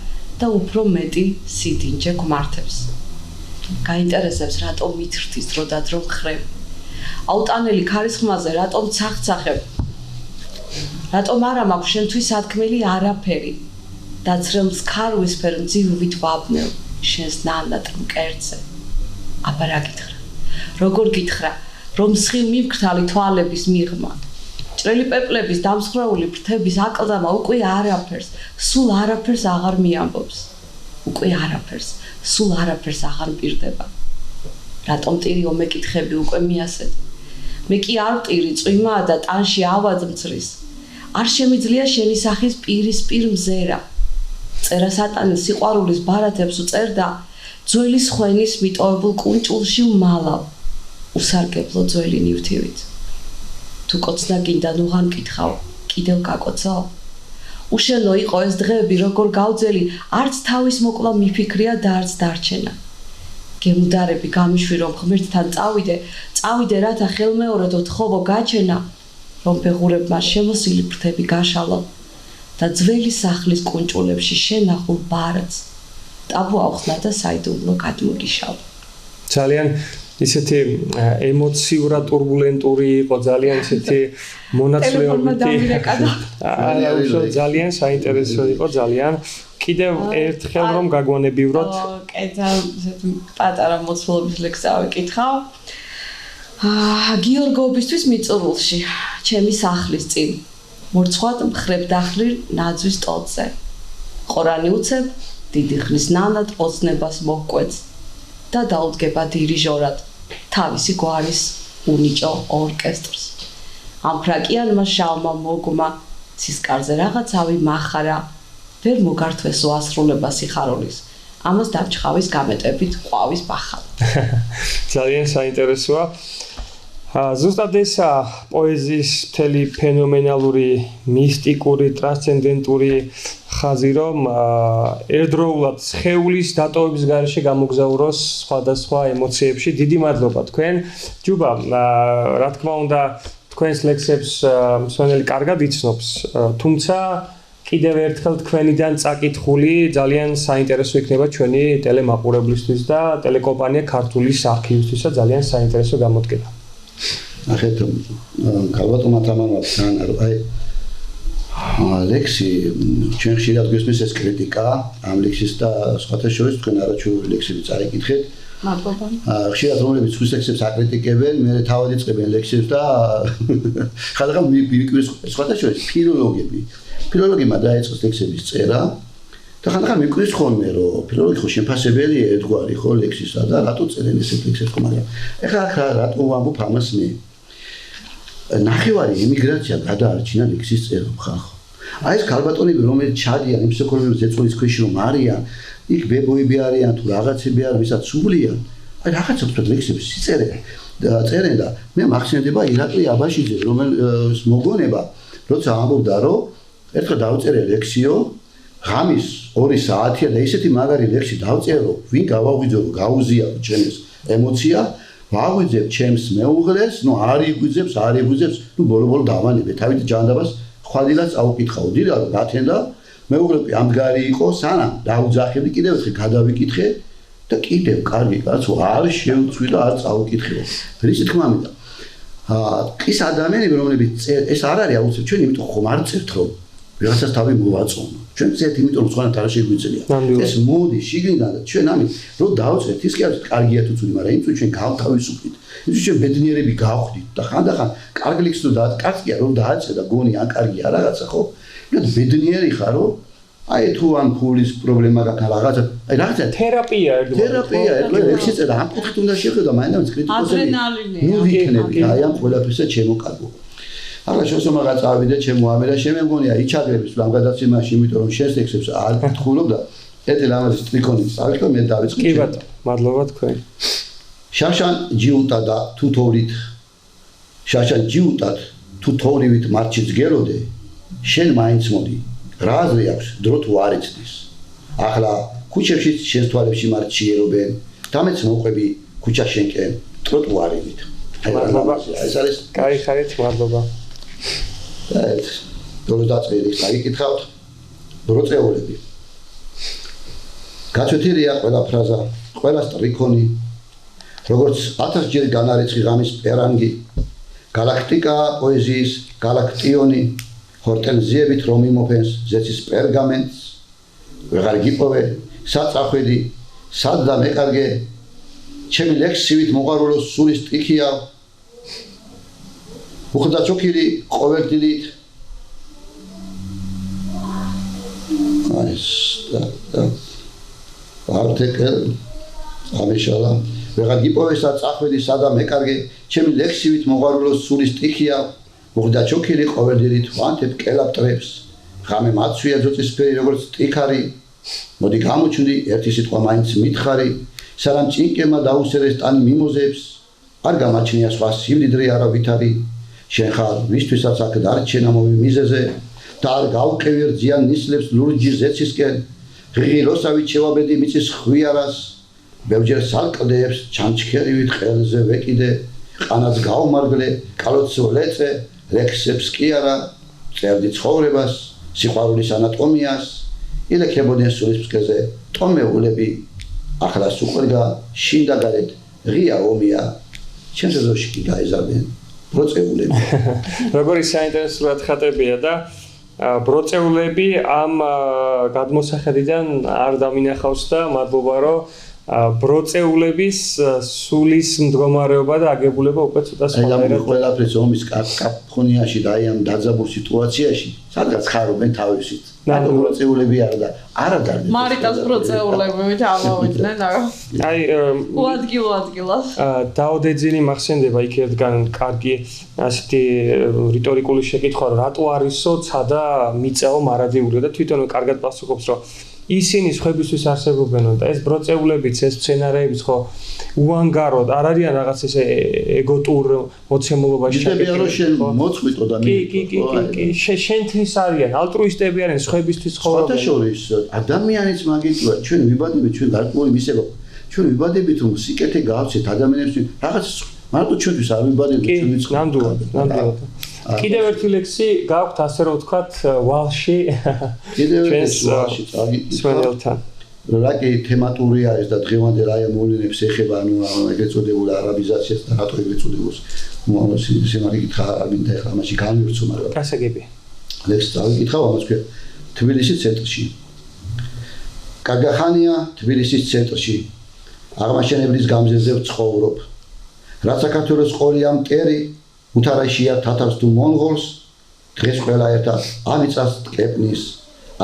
და უფრო მეტი სიდინჯე გმართებს. გაინტერესებს რატომ მithრდის დრო და დრო ხრევ. აუტანელი ქარისხმაზე რატომ ცახცახებ. რატომ არა მაქვს შენთვის სათქმელი არაფერი. დაცრემ სქარვისფერ მძივით ვაბნევ. შენს ნანატ მკერდზე. აბა რა გითხრა? როგორ გითხრა, რომ სხივ მივქრთალი თვალების მიღმა. ჭრელი პეპლების დამსხვრეული ფრთების აკლდამა უკვე არაფერს, სულ არაფერს აღარ მიამბობს. უკვე არაფერს, სულ არაფერს აღარ მპირდება. რატომ ტირი ომეკითხები უკვე მიასეთ? მე კი არ ვტირი წვიმაა და ტანში ავად მცრის. არ შემიძლია შენი სახის პირისპირ მზერა. წერა სატანის სიყვარულის ბარათებს უწერდა ძველი ხვენის მიტოვებულ კუნჭულში ვმალავ უსარგებლო ძველი ნივთივით თუ კოცნა გინდა ნუღან მკითხავ კიდევ გაკოცო უშენო იყო ეს დღეები როგორ გავძელი არც თავის მოკლა მიფიქრია და არც დარჩენა გემუდარები გამიშვი რომ ღმერთთან წავიდე რათა ხელმეორედ ოთხოვო გაჩენა რომ ფეხურებმა შემოსილი ფრთები გაშალო და ძველი სახლის კუნჭულებში შენახულ ბარათს ტაბუ ავხსნა და საიდუმლო გადმოგიშალ. ძალიან ისეთი ემოციურად турბულენტური იყო, ძალიან ისეთი მონაცვლეობითი. ძალიან საინტერესო იყო, ძალიან. კიდევ ერთხელ რომ გაგვანებივროთ. კეთა ესეთი პატარა მოცულობის ლექსი ავიკითხავ. გიორგოებისთვის მიწურულში, ჩემი სახლის წინ. მორცხვად მხრებ დახლილ ნაძვის ტოლზე. ყორანი უცებ დიდი ხნის ნანად ოცნებას მოჰკვეთს და დაუდგება დირიჟორად თავისი გვარის უნიჭო ორკესტრს. ამ ფრაკიანმა შავმა მოგმა ცისკარზე რაღაცავი მახარა ვერ მოგართვეს უასრულება სიხარულის. ამას დამჩხავის გამეტებით ყვავის ბახალ. ძალიან საინტერესოა. ზუსტად ეს პოეზიის მთელი ფენომენალური, მისტიკური, ტრანსცენდენტური ხაზი, რომ ერთდროულად სხეულის დატოვების გარეშე გამოგზაუროს სხვადასხვა ემოციებში. დიდი მადლობა თქვენ. ჯუბა, რა თქმა უნდა, თქვენს ლექსებს მსმენელი კარგად იცნობს, თუმცა კიდევ ერთხელ თქვენიდან წაკითხული ძალიან საინტერესო იქნება ჩვენი ტელემაყურებლისთვის და ტელეკომპანია ქართულის არქივისთვისაც ძალიან საინტერესო გამოდგება. ნახეთ, ქალბატონმა თამამობთან აი ლექსი ჩვენ ხშირად გვესმის ეს კრიტიკა ამ ლექსის და სხვათა შორის თქვენ არაჩვეული ლექსები წაიკითხეთ. მადლობა. ხშირად რომლებიც ხვის ლექსებს აკრიტიკებენ, მე თავად იწყებენ ლექსებს და ხალხამ მივიკვირს სხვათა შორის ფილოლოგებმა დაიწყეს ლექსების წერა და ხალხამ მივიკვირს ხოლმე რომ ფილოლოგი ხო შეფასებელია ერთგვარი ხო ლექსისა და რატო წერენ ესეთ ლექსებს ხო მაგრამ ეხლა რატო ვამბობ ამას მე ნახევარი ემიგრაცია გადაარჩინა ლექსის წერა ხახო აი ეს ქალბატონები რომელიც ჩადიან იმ სოქოლების ზეწოლის ქვეშ რომ არიან იქ ბებოები არიან თუ რაღაცები არ ვისაც სულიან აი რაღაცებს თუ ლექსებს წერენ და მე მახსენდება ირაკლი აბაშიძე რომელიც მოგონება როცა ამბობდა რომ ერთხელ დავწერე ლექსიო ღამის 2 საათია და ისეთი მაგარი ლექსი დავწერო ვინ გავაღვიძო რომ გაუზია ჩემს ემოცია ვაღვიძებ ჩემს მეუღლეს ნუ არ იგვიძებს ნუ ბოლო დავანებე თავით ჯანდაბას ხვალდილას წაუკითხავდი რა რომ გათენდა მეუღლები ამდგარი იყო სანამ დაუძახები კიდევ ერთხელ გადავიკითხე და კიდევ კარგი კაცო არ შევწვი და არ წაუკითხეო რისი თქმა მინდა ის ადამიანები რომლებიც ეს არ არის აუცილებლად ჩვენ იმიტომ ხომ არ წერთ რომ ვიღაცას თავი მოვაწონო ჩვენ წერთ იმიტომ რომ სხვანაირად არ შეგვიძლია ეს მოდი შიგნიდან და ჩვენ ამით რომ დავწერთ ის კი არის კარგია თუ ცუდი მაგრამ იმიტომ ჩვენ გავთავისუფლდით ის ჩვენ ბედნიერები გავხდით და ხანდახან კარგი ლექსი თუ კარგია რომ დააწერე და გონი ან კარგია რაღაცა ხო იმიტომ ბედნიერი ხარ რომ აი თუ ან ფულის პრობლემა გაქვს რაღაცა აი რაღაცა თერაპია ერთგვარი ლექსი წერა ამ კუთხით უნდა შეხედა მაინც კრიტიკოსები ნუ ვიქნები აი ამ ყველაფერზე ჩემოკარგო ახლა შევსომაღა წავიდე ჩემო ამერა შემეგონია იჩაგრების ამ გადაცემაში იმიტომ რომ შენს ლექსებს არ გითხულობ და ეტელ ამაზე სტრიქონი წავიდე მე დავიწყე კი ბატონო მადლობა თქვენ შაშან ჯიუტა და თუ თორივით მარჩიც გელოდე შენ მაინც მოდი რა აზრი აქვს დრო თუ არ იცდის ახლა ქუჩებში შენს თვალებში მარჩიერობენ დამეც მოყვები ქუჩა შენკენ ტროტუარებით მადლობა ეს არის კაი ხარით მადლობა დრო დაწყილი წაიკითხავთ ბროწეულები გაწვეთილია ყველა ფრაზა ყველა სტრიქონი როგორც 1000 ჯერ განარიცხი ღამის პერანგი galaktika poezიის galaktionი ჰორტენზიებით რომ იმოფენს ზეცის პერგამენტს ვეღარ გიპოვე საწახვედი სად და მეკარგე ჩემი ლექსივით მოყარულოს სულის ტიქია უხდა ჩოქილი ყოველდილით ეს არტიკელ ამიშალა ვეღარ გიპოვე საწახვედი სად და მეკარგე ჩემი ლექსივით მოყარულოს სულის ტიქია უხდა ჩოქილი ყოველდილით ვანთებ კელაპტრებს ღამე მაცვია ძოწისფერი როგორც ტიქარი მოდი გამოჩნდი ერთი სიტყვა მაინც მითხარი სანამ ჭინკემა დაუსერეს ტანი მიმოზებს არ გამაჩნია სხვა სიმდიდრე არავითარი შენ ხარ ვისთვისაც აქ დარჩენა მოვი მიზეზე და არ გავყევი ძიან ნისლებს ლურჯი ზეცისკენ ღიროსავით შევაბედი მიწის ხვიარას ბევრჯერ სალკდეებს ჩანჩქერივით ყელზე ვეკიდე ყანაც გავმარგლე კალოცო ლეწე ლექსებს კი არა წერდი ცხოვრებას სიყვარულის ანატომიას ილექებოდნენ სულის ფსკერზე ტომეულები ახლა სუყრგა შინდაგარეთ ღია ომია ჩემს ეზოში კი გაეზარდნენ ბროწეულები როგორი საინტერესო ხატებია და ბროწეულები ამ გადმოსახედიდან არ დამინახავს და მადლობა რომ ბროწეულების სულის მდგომარეობა და აგებულება უკვე ცოტა სხვადასხვა ყველაფერს ომის კაფონიაში და აი ამ დაძაბულ სიტუაციაში სადღაც ხარობენ თავისით ბროწეულები არა და მარიტას ბროწეულები ჩამოვიდნენ და აი უადგილად დაოდეძინი მახსენდება იქ ერთგან კარგი ასეთი რიტორიკული შეკითხვა რომ რატო არისო ცადა მიწაო მარადიული და თვითონ კარგად პასუხობს რომ ისინი სხვებისთვის არსებობენ და ეს ბროწეულებიც ეს სცენარეებიც ხო უანგაროდ არ არიან რაღაც ესე ეგოტურ მოცემულობაში შეკეთებული რომ შენ მოწყვიტო და კი შენთვის არიან ალტრუისტები არიან სხვებისთვის ხოვენ სხვათა შორის ადამიანის მაგიტია ჩვენ ვიბადებით ჩვენ გარკვეული მისება ჩვენ ვიბადებით რომ სიკეთე გავცეთ ადამიანებს რაღაც მარტო ჩვენთვის არ ვიბადეთ ჩვენიც ნამდვილად. კიდევ ერთი ლექსი გაქვთ ასე რომ ვთქვათ ვალში კიდევ ერთი ვალში სვენელთან რაკი თემატურია ეს და დღევანდელ აი მოვლენებს ეხება ანუ ეგრეთ წოდებული არაბიზაციას და რატო ეგრეთ წოდებას სიმარი გითხრა არ მინდა ახლა ამაში განვირცო მაგრამ გასაგები ლექსი წავიკითხავ ამას ქვია თბილისის ცენტრში კაგახანია თბილისის ცენტრში აღმაშენებლის გამზირზე ვცხოვრობ რაც საქართველოს ყოლია მტერი უთარაშია თათარს თუ მონღოლს დღეს ყველა ერთად ამიწას ტკეპნის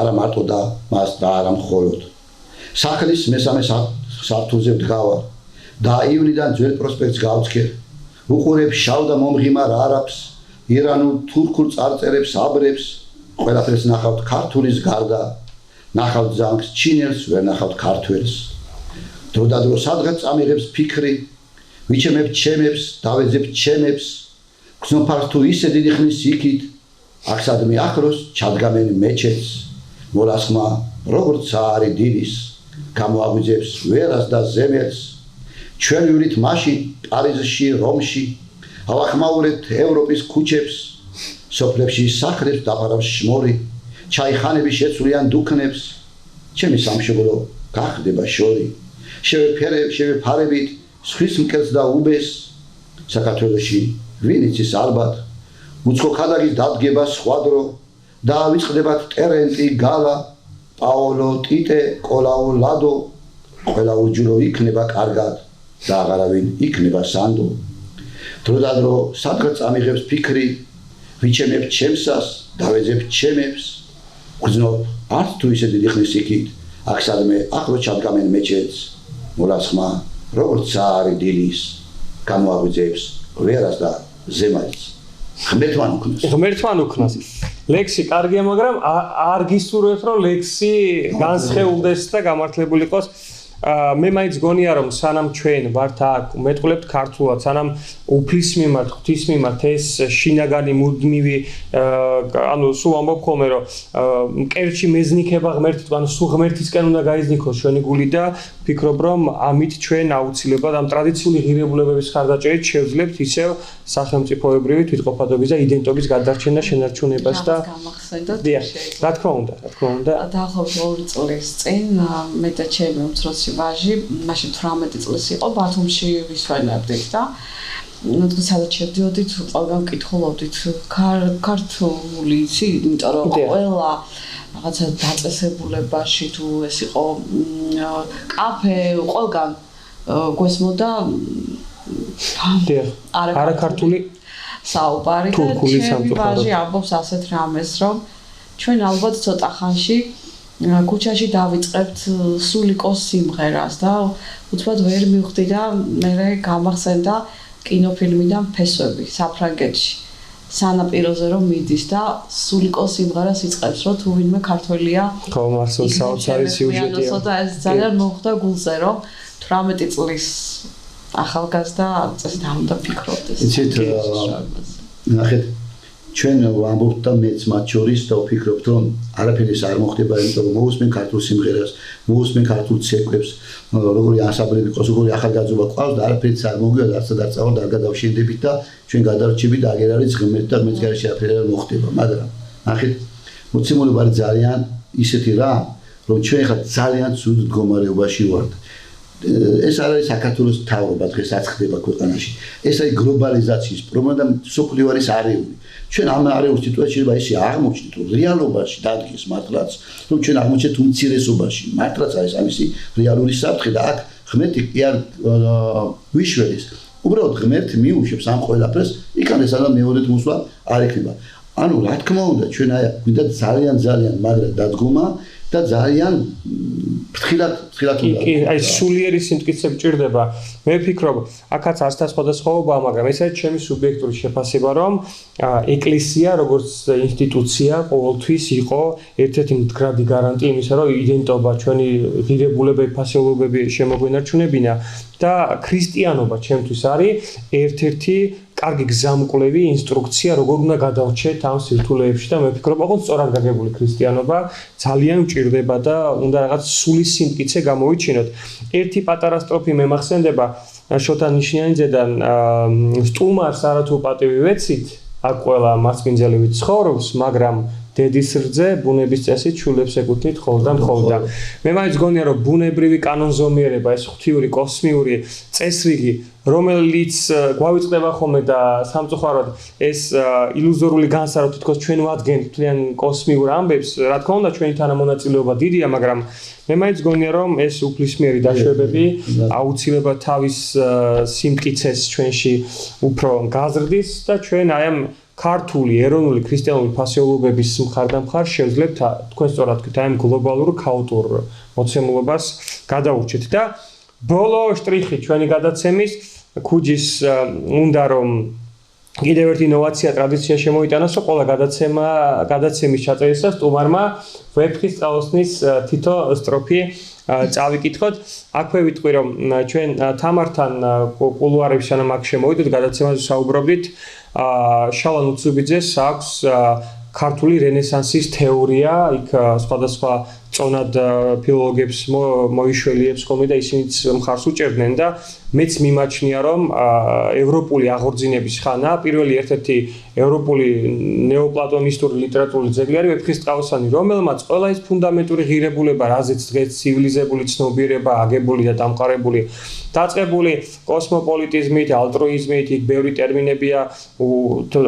არა მარტო და მას და არა მხოლოდ სახლის მესამე სართულზე ვდგავარ და ივნიდან ძველ პროსპექტს გავცქერ უყურებ შავ და მომღიმარ არაბს ირანულ თურქულ წარწერებს აბრებს ყველაფერს ნახავთ ქართულის გარდა ნახავთ ზანგს ჩინელს ვერ ნახავთ ქართველს დრო და დრო სადღაც წამიღებს ფიქრი ვიჩემებ ჩემებს დავეძებ ჩემებს გზნობარს თუ ისე დიდი ხნის იქით აქსადმე ახლოს ჩადგამენ მეჩეთს მოლასხმა როგორც არის დილის გამოაგვიძებს ვერას და ზემელს ჩვენ ვივლით მაშინ პარიზში რომში ავახმაურეთ ევროპის ქუჩებს სოფლებში სახლებს დაფარავს შმორი ჩაიხანები შეცვლიან დუქნებს ჩემი სამშობლო გახდება შორი შევეფარებით სხვის მკერდს და უბეს საქართველოში ვინ იცის ალბათ უცხო ქადაგის დადგება სხვადრო და ვიწყდებათ ტერენტი გალა პაოლო ტიტე კოლაო ლადო ყველა უჯრო იქნება კარგად და აღარავინ იქნება სანდო დრო და დრო სადღაც წამიღებს ფიქრი ვიჩემებ ჩემსას დავეძებ ჩემებს გზნობ არც თუ ისე დიდი ხნის იქით აქსადმე ახლოს ჩადგამენ მეჩეთს მოლასხმა როგორც არის დილის გამოაგვიძებს ვერას და ზემალს ღმერთთან უქნას ლექსი კარგია მაგრამ არ გისურვებთ რომ ლექსი განსხეულდეს და გამართლებული იყოს მე მაინც გონია რომ სანამ ჩვენ ვართ აქ მეტყულებთ ქართულად სანამ უფლის მიმართ ღვთის მიმართ ეს შინაგანი მუდმივი ანუ სულ ამბობ ხოლმე რომ მკერდში მეზნიქება ღმერთით ანუ სულ ღმერთისკენ უნდა გაიზნიქოს ჩვენი გული და ვფიქრობ რომ ამით ჩვენ აუცილებლად ამ ტრადიციული ღირებულებების ხარდაჭერით შევძლებთ ისევ სახელმწიფოებრივი თვითყოფადობის და იდენტობის გადარჩენა შენარჩუნებას და რა თქმა უნდა დაახლოებით 2 წლის წინ მე და ჩემი უმცროსი ვაჟი მაშინ 18 წლის იყო ბათუმში ვისვენებდით და ნუ სადაც შევდიოდით ყველგან ვკითხულობდით ქართული იცი იმიტომ რომ ყველა რაღაცა დაწესებულებაში თუ ეს იყო კაფე ყველგან გვესმოდა არა ქართული საუბარი და ჩემი ვაჟი ამბობს ასეთ რამეს რომ ჩვენ ალბათ ცოტა ხანში ქუჩაში დავიწყებთ სულიკოს სიმღერას და უცბად ვერ მივხვდი და მე გამახსენდა კინოფილმიდან ფესვები საფრანგეთში სანაპიროზე რომ მიდის და სულიკოს სიმღერას იწყებს რომ თუ ვინმე ქართველია ხო მარსელ საოცარი სიუჟეტია და ეს ძალიან მოხდა გულზე რომ 18 წლის ახალგაზრდა წესით არ უნდა ფიქრობდეს იცით ნახეთ ჩვენ ვამბობთ და მეც მათ შორის და ვფიქრობთ რომ არაფერი არ მოხდება იმიტომ რომ მოусმენ ქართულ სიმღერას მოусმენ ქართულ ცეკვებს როგორი ანსამბლები ყავს როგორი ახალგაზრდა ყავს და არაფერი არ მოგვიყვება არც დაწავალ და არ გადავშენდებით და ჩვენ გადარჩებით და აგერ არის ღმერთი და მეც გარშე არაფერი არ მოხდება მაგრამ ნახეთ მოცემულობა არის ძალიან ისეთი რა რომ ჩვენ ხა ძალიან ცუდ მდგომარეობაში ვართ ეს არის საქართველოს მთავრობა დღეს აცხდება ქვეყანაში ეს არის გლობალიზაციის პრობლემა და სოფლიო არის არეული ჩვენ ამ არეულ სიტუაციაში ისე აღმოჩნდით რომ რეალობაში დადგეს მართლაც რომ ჩვენ აღმოჩნდით უმცირესობაში მართლაც არის ამისი რეალური საფრთხე და აქ ღმერთი კი არ ვიშველის უბრალოდ ღმერთი მიუშვებს ამ ყველაფერს იქან ეს არა მეორედ მოსვლა არ იქნება ანუ რა თქმა უნდა ჩვენ აი გვინდა ძალიან მაგრად დადგომა და ძალიან ფრთხილად უნდა კი აი სულიერი სიმტკიცე გჭირდება მე ვფიქრობ აქაც ასთა სხვადასხვაობა მაგრამ ეს არის ჩემი სუბიექტური შეფასება რომ ეკლესია როგორც ინსტიტუცია ყოველთვის იყო ერთ-ერთი მდგრადი გარანტი იმისა რომ იდენტობა ჩვენი ღირებულებები ფასეულობები შემოგვენარჩუნებინა და ქრისტიანობა ჩემთვის არის ერთ-ერთი კარგი გზამკვლევი ინსტრუქცია როგორ უნდა გადავრჩეთ ამ სირთულეებში და მე ვფიქრობ ოღონდ სწორად გაგებული ქრისტიანობა ძალიან მჭირდება და უნდა რაღაც სულის სიმტკიცე გამოვიჩინოთ ერთი პატარა სტროფი მე მახსენდება შოთა ნიშნიანიძედან სტუმარს არათუ პატივი ვეცით, აქ ყველა მასპინძელი ვიცხოვრობს, მაგრამ დედის რძე ბუნების წესით შულებს ეკუთვნით ხოლმე და მე მაინც გონია რომ ბუნებრივი კანონზომიერება ეს ღვთიური კოსმიური წესრიგი რომელიც გვავიწყდება ხოლმე და სამწუხაროდ ეს ილუზორული განსა რომ თითქოს ჩვენ ვადგენთ თლიან კოსმიურ ამბებს რა თქმა უნდა ჩვენი თანამონაწილეობა დიდია მაგრამ მე მაინც გონია რომ ეს უფლისმიერი დაშვებები აუცილებლად თავის სიმტკიცეს ჩვენში უფრო გაზრდის და ჩვენ აი ამ ქართული ეროვნული ქრისტიანული ფასეულობების მხარდამხარ შევძლებთ თქვენ სწორად თქვით აი ამ გლობალურ ქაოტურ მოცემულობას გადაურჩეთ და ბოლო შტრიხი ჩვენი გადაცემის ქუჯის უნდა რომ კიდევ ერთი ინოვაცია ტრადიცია შემოიტანოს რომ ყველა გადაცემის ჩაწერისას სტუმარმა ვეფხისტყაოსნის თითო სტროფი წავიკითხოთ აქვე ვიტყვი რომ ჩვენ თამართან კულუარებში სანამ აქ შემოვიდეთ გადაცემაზე საუბრობდით შალვა ნუცუბიძეს აქვს ქართული რენესანსის თეორია, იქ სხვადასხვა წონად ფილოლოგებს მოიშველიებს ხოლმე და ისინიც მხარს უჭერდნენ და მეც მიმაჩნია რომ ევროპული აღორძინების ხანა პირველი ერთ-ერთი ევროპული ნეოპლატონისტური ლიტერატურული ძეგლი არის ვეფხისტყაოსანი, რომელმაც ყველა ის ფუნდამენტური ღირებულება, რაზეც დღეს ცივილიზებული ცნობიერება აგებული და დამყარებული დაწყებული კოსმოპოლიტიზმით, ალტრუიზმით, იქ ბევრი ტერმინებია,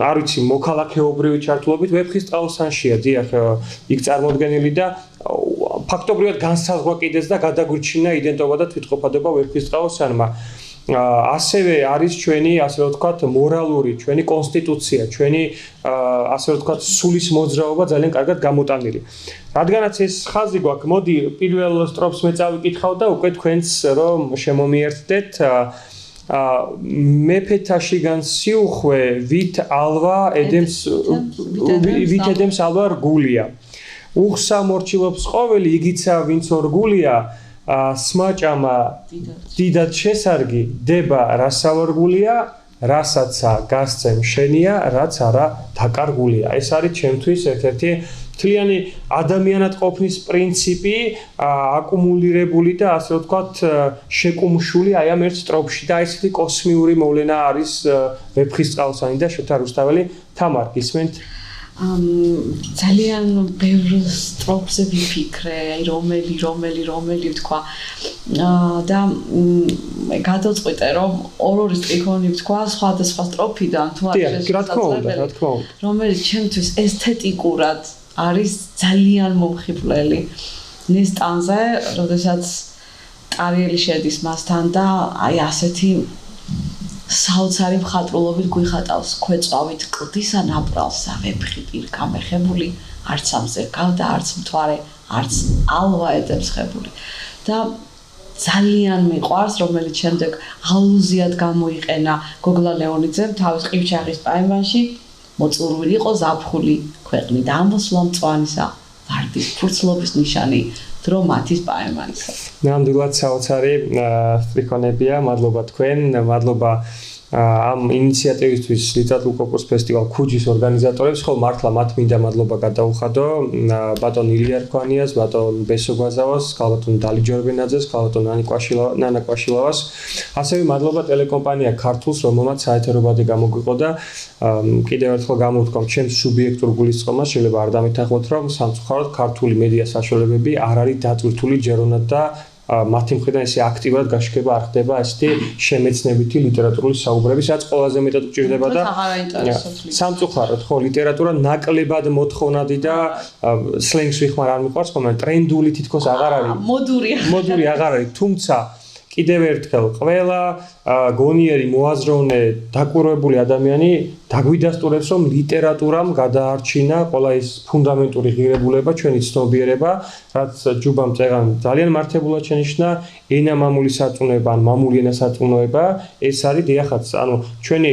არ ვიცი, მოქალაქეობრივი ჩართულობით ვეფხისტყაოსანშია, დიახ, იქ წარმოდგენილი და ფაქტობრივად განსაზღვრა კიდეც და გადაგვირჩინა იდენტობა და თვითყოფადობა ვეფხისტყაოსანმა. ასევე არის ჩვენი, ასე რომ ვთქვათ, მორალური, ჩვენი კონსტიტუცია, ჩვენი, ასე რომ ვთქვათ, სულის მოძრაობა ძალიან კარგად გამოტანილი. რადგანაც ეს ხაზი გვაქვს, მოდი პირველ სტროფს მე წავიკითხავ და უკვე თქვენც რომ შემომიერთდეთ მეფეთა შიგან სიუხვე ვით ედემს ალვა რგულია. უხსა მორჩილობს ყოველი იგიცა ვინც ორგულია სმაჭამა დიდად შესარგი დება რასავარგულია რასაცა გასცემ შენია რაც არა დაკარგულია ეს არის ჩემთვის ერთ-ერთი მთლიანი ადამიანად ყოფნის პრინციპი აკუმულირებული და ასე ვთქვათ შეკუმშული აი ამ ერთ სტროფში და ესეთი კოსმიური მოვლენა არის ვეფხისტყაოსანი და შოთა რუსთაველი თამარ გისმენთ ძალიან ბევრ სტროფზე ვიფიქრე, აი რომელი ვთქვა და გადავწყვიტე რომ ორი სტრიქონი ვთქვა სხვადასხვა სტროფიდან თუ არის რომელიც ჩემთვის ესთეტიკურად არის ძალიან მომხიბვლელი ნესტანზე, როდესაც ტარიელი შედის მასთან და აი ასეთი საოცარი მხატვრულობით გვიხატავს ქვეწვავით კლდისა ნაპრალსა ვეფხი პირქა მეხებული არც ამზერგავ და არც მთვარე არც ალვა ედემსხებული და ძალიან მიყვარს რომელიც შემდეგ ალუზიად გამოიყენა გოგლა ლეონიძემ თავის ყივჩაღის პაემანში მოწურვილი იყო ზაფხული ქვეყნი და ამოსვლა მწვანისა ვარდის ფურცლობის ნიშანი დრო მათის პაემანისა. ნამდვილად საოცარი სტრიქონებია, მადლობა თქვენ, მადლობა ამ ინიციატივისთვის ლიტერატურულ კონკურს ფესტივალ ქუჯის ორგანიზატორებს, ხოლმე მართლა მათ მინდა მადლობა გადაუხადო ბატონ ილია რქვანიას, ბატონ ბესო გვაზავას, ბატონ დალი ჯორბენაძეს, ბატონ ნანა კვაშილავას. ასევე მადლობა ტელეკომპანია ქართულს, რომელმაც საეთერობადი გამოგვიყო და კიდევ ერთხელ გამოვთქვამ ჩემს სუბიექტურ გულისწყრომას, შეიძლება არ დამეთანხმოთ, რომ სამწუხაროდ ქართული მედია საშუალებები არ არის დატვირთული ჯერონად და მათი მხრიდან ესე აქტიურად გაშქება არ ხდება ესეთი შემეცნებითი ლიტერატურული საუბრები, სადაც ყველაზე მეტად უჭირდება და სამწუხაროდ ხო ლიტერატურა ნაკლებად მოთხოვნადი და სლენგს ვიხმარ არ მიყვარს, ხოლმე ტრენდული თითქოს აღარ არის. მოდური აღარ არის, თუმცა კიდევ ერთხელ ყველა გონიერი მოაზროვნე დაკვირვებული ადამიანი დაგვიდასტურებს რომ ლიტერატურამ გადაარჩინა ყველა ის ფუნდამენტური ღირებულება ჩვენი ცნობიერება რაც ჯუბამ წეგან ძალიან მართებულად შენიშნა ენა მამული საწუნოება ან მამული ენა საწუნოება ეს არის დიახაც ანუ ჩვენი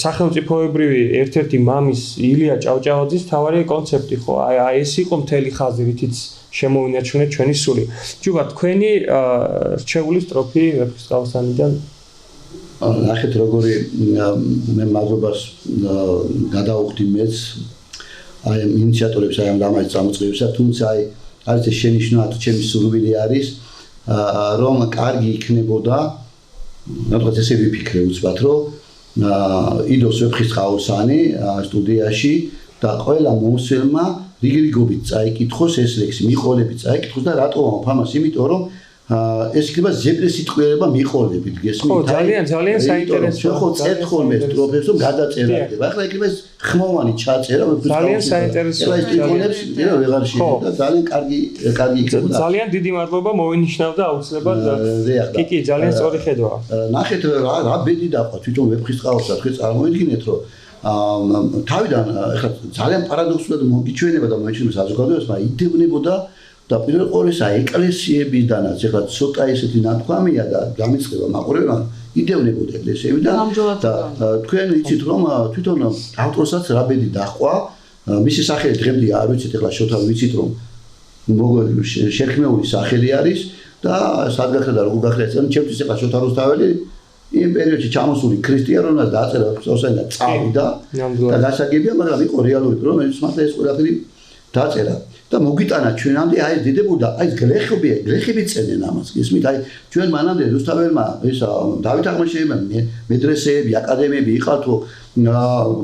სახელმწიფოებრივი ერთ-ერთი მამის ილია ჭავჭავაძის თავარი კონცეფტი ხო აი ეს იყო მთელი ხაზი რითიც შემოვინარჩუნეთ ჩვენი სული. ჯუბა თქვენი რჩეული სტროფი ვეფხისტყაოსანიდან ნახეთ როგორი მე მადლობას გადავუხდი მეც აი ამ ინიციატორებს აი ამ ლამაზ წამოწყებისა თუმცა აი არის ეს შენიშვნა თუ ჩემი სურვილი არის რომ კარგი იქნებოდა ნატყუთ ესე ვიფიქრე უცბად რომ იდოს ვეფხისტყაოსანი სტუდიაში და ყველა მომსვლელმა რიგრიგობით წაიკითხოს ეს ლექსი, მიყოლებით წაიკითხოს და რატო ამას? იმიტომ რომ ეს იქნება ზეპრე სიტყვიერება მიყოლებით, გესმით? ხო, ძალიან საინტერესოა. ხო, წერთ ხოლმე სტროფებს, რომ გადაწერა იქნება. ახლა იქნება ეს ხმოვანი ჩაწერა, ძალიან საინტერესოა. ეს ტიპონებს ვიღარ ვეღარ შეიძლება და ძალიან კარგი იქნება. ძალიან დიდი მადლობა მოვინიშნავდა აუცილებლად. კი, ძალიან სწორი ხედვაა. ნახეთ რა ბედი დაყვა თვითონ ვეფხისტყაოსა, თქვენ წარმოიდგინეთ რომ თავიდან ახლა ძალიან პარადოქსულად მოგიჩვენება და მოიჩვენებს საზოგადოებას, მაგრამ იდევნებოდა და პირველ ყოვლისა ეკლესიებიდანაც ახლა ცოტა ესეთი ნათქვამია და გამიწყება მაყურებელმა იდევნებოდა ეკლესიები და თქვენ იცით რომ თვითონ ავტორსაც რა ბედი დაყვა მისი სახელი დღემდე არ ვიცით ახლა შოთა ვიცით რომ შერქმეული სახელი არის და სად გახდა და როგორ გახდა ეს ჩემთვის ახლა შოთა რუსთაველი იმ პერიოდში ჩამოსული ქრისტიანობა დაწერა ფსოსანი და წავიდა და გასაგებია მაგრამ იყო რეალური რომ ეს მართლა ეს ყველაფერი დაწერა და მოგიტანა ჩვენამდე აი ეს დიდებოდა აი ეს გლეხები წერდნენ ამას გესმით აი ჩვენ მანამდე რუსთაველმა ეს დავით აღმაშენებელმა მედრესეები აკადემიები იყავთო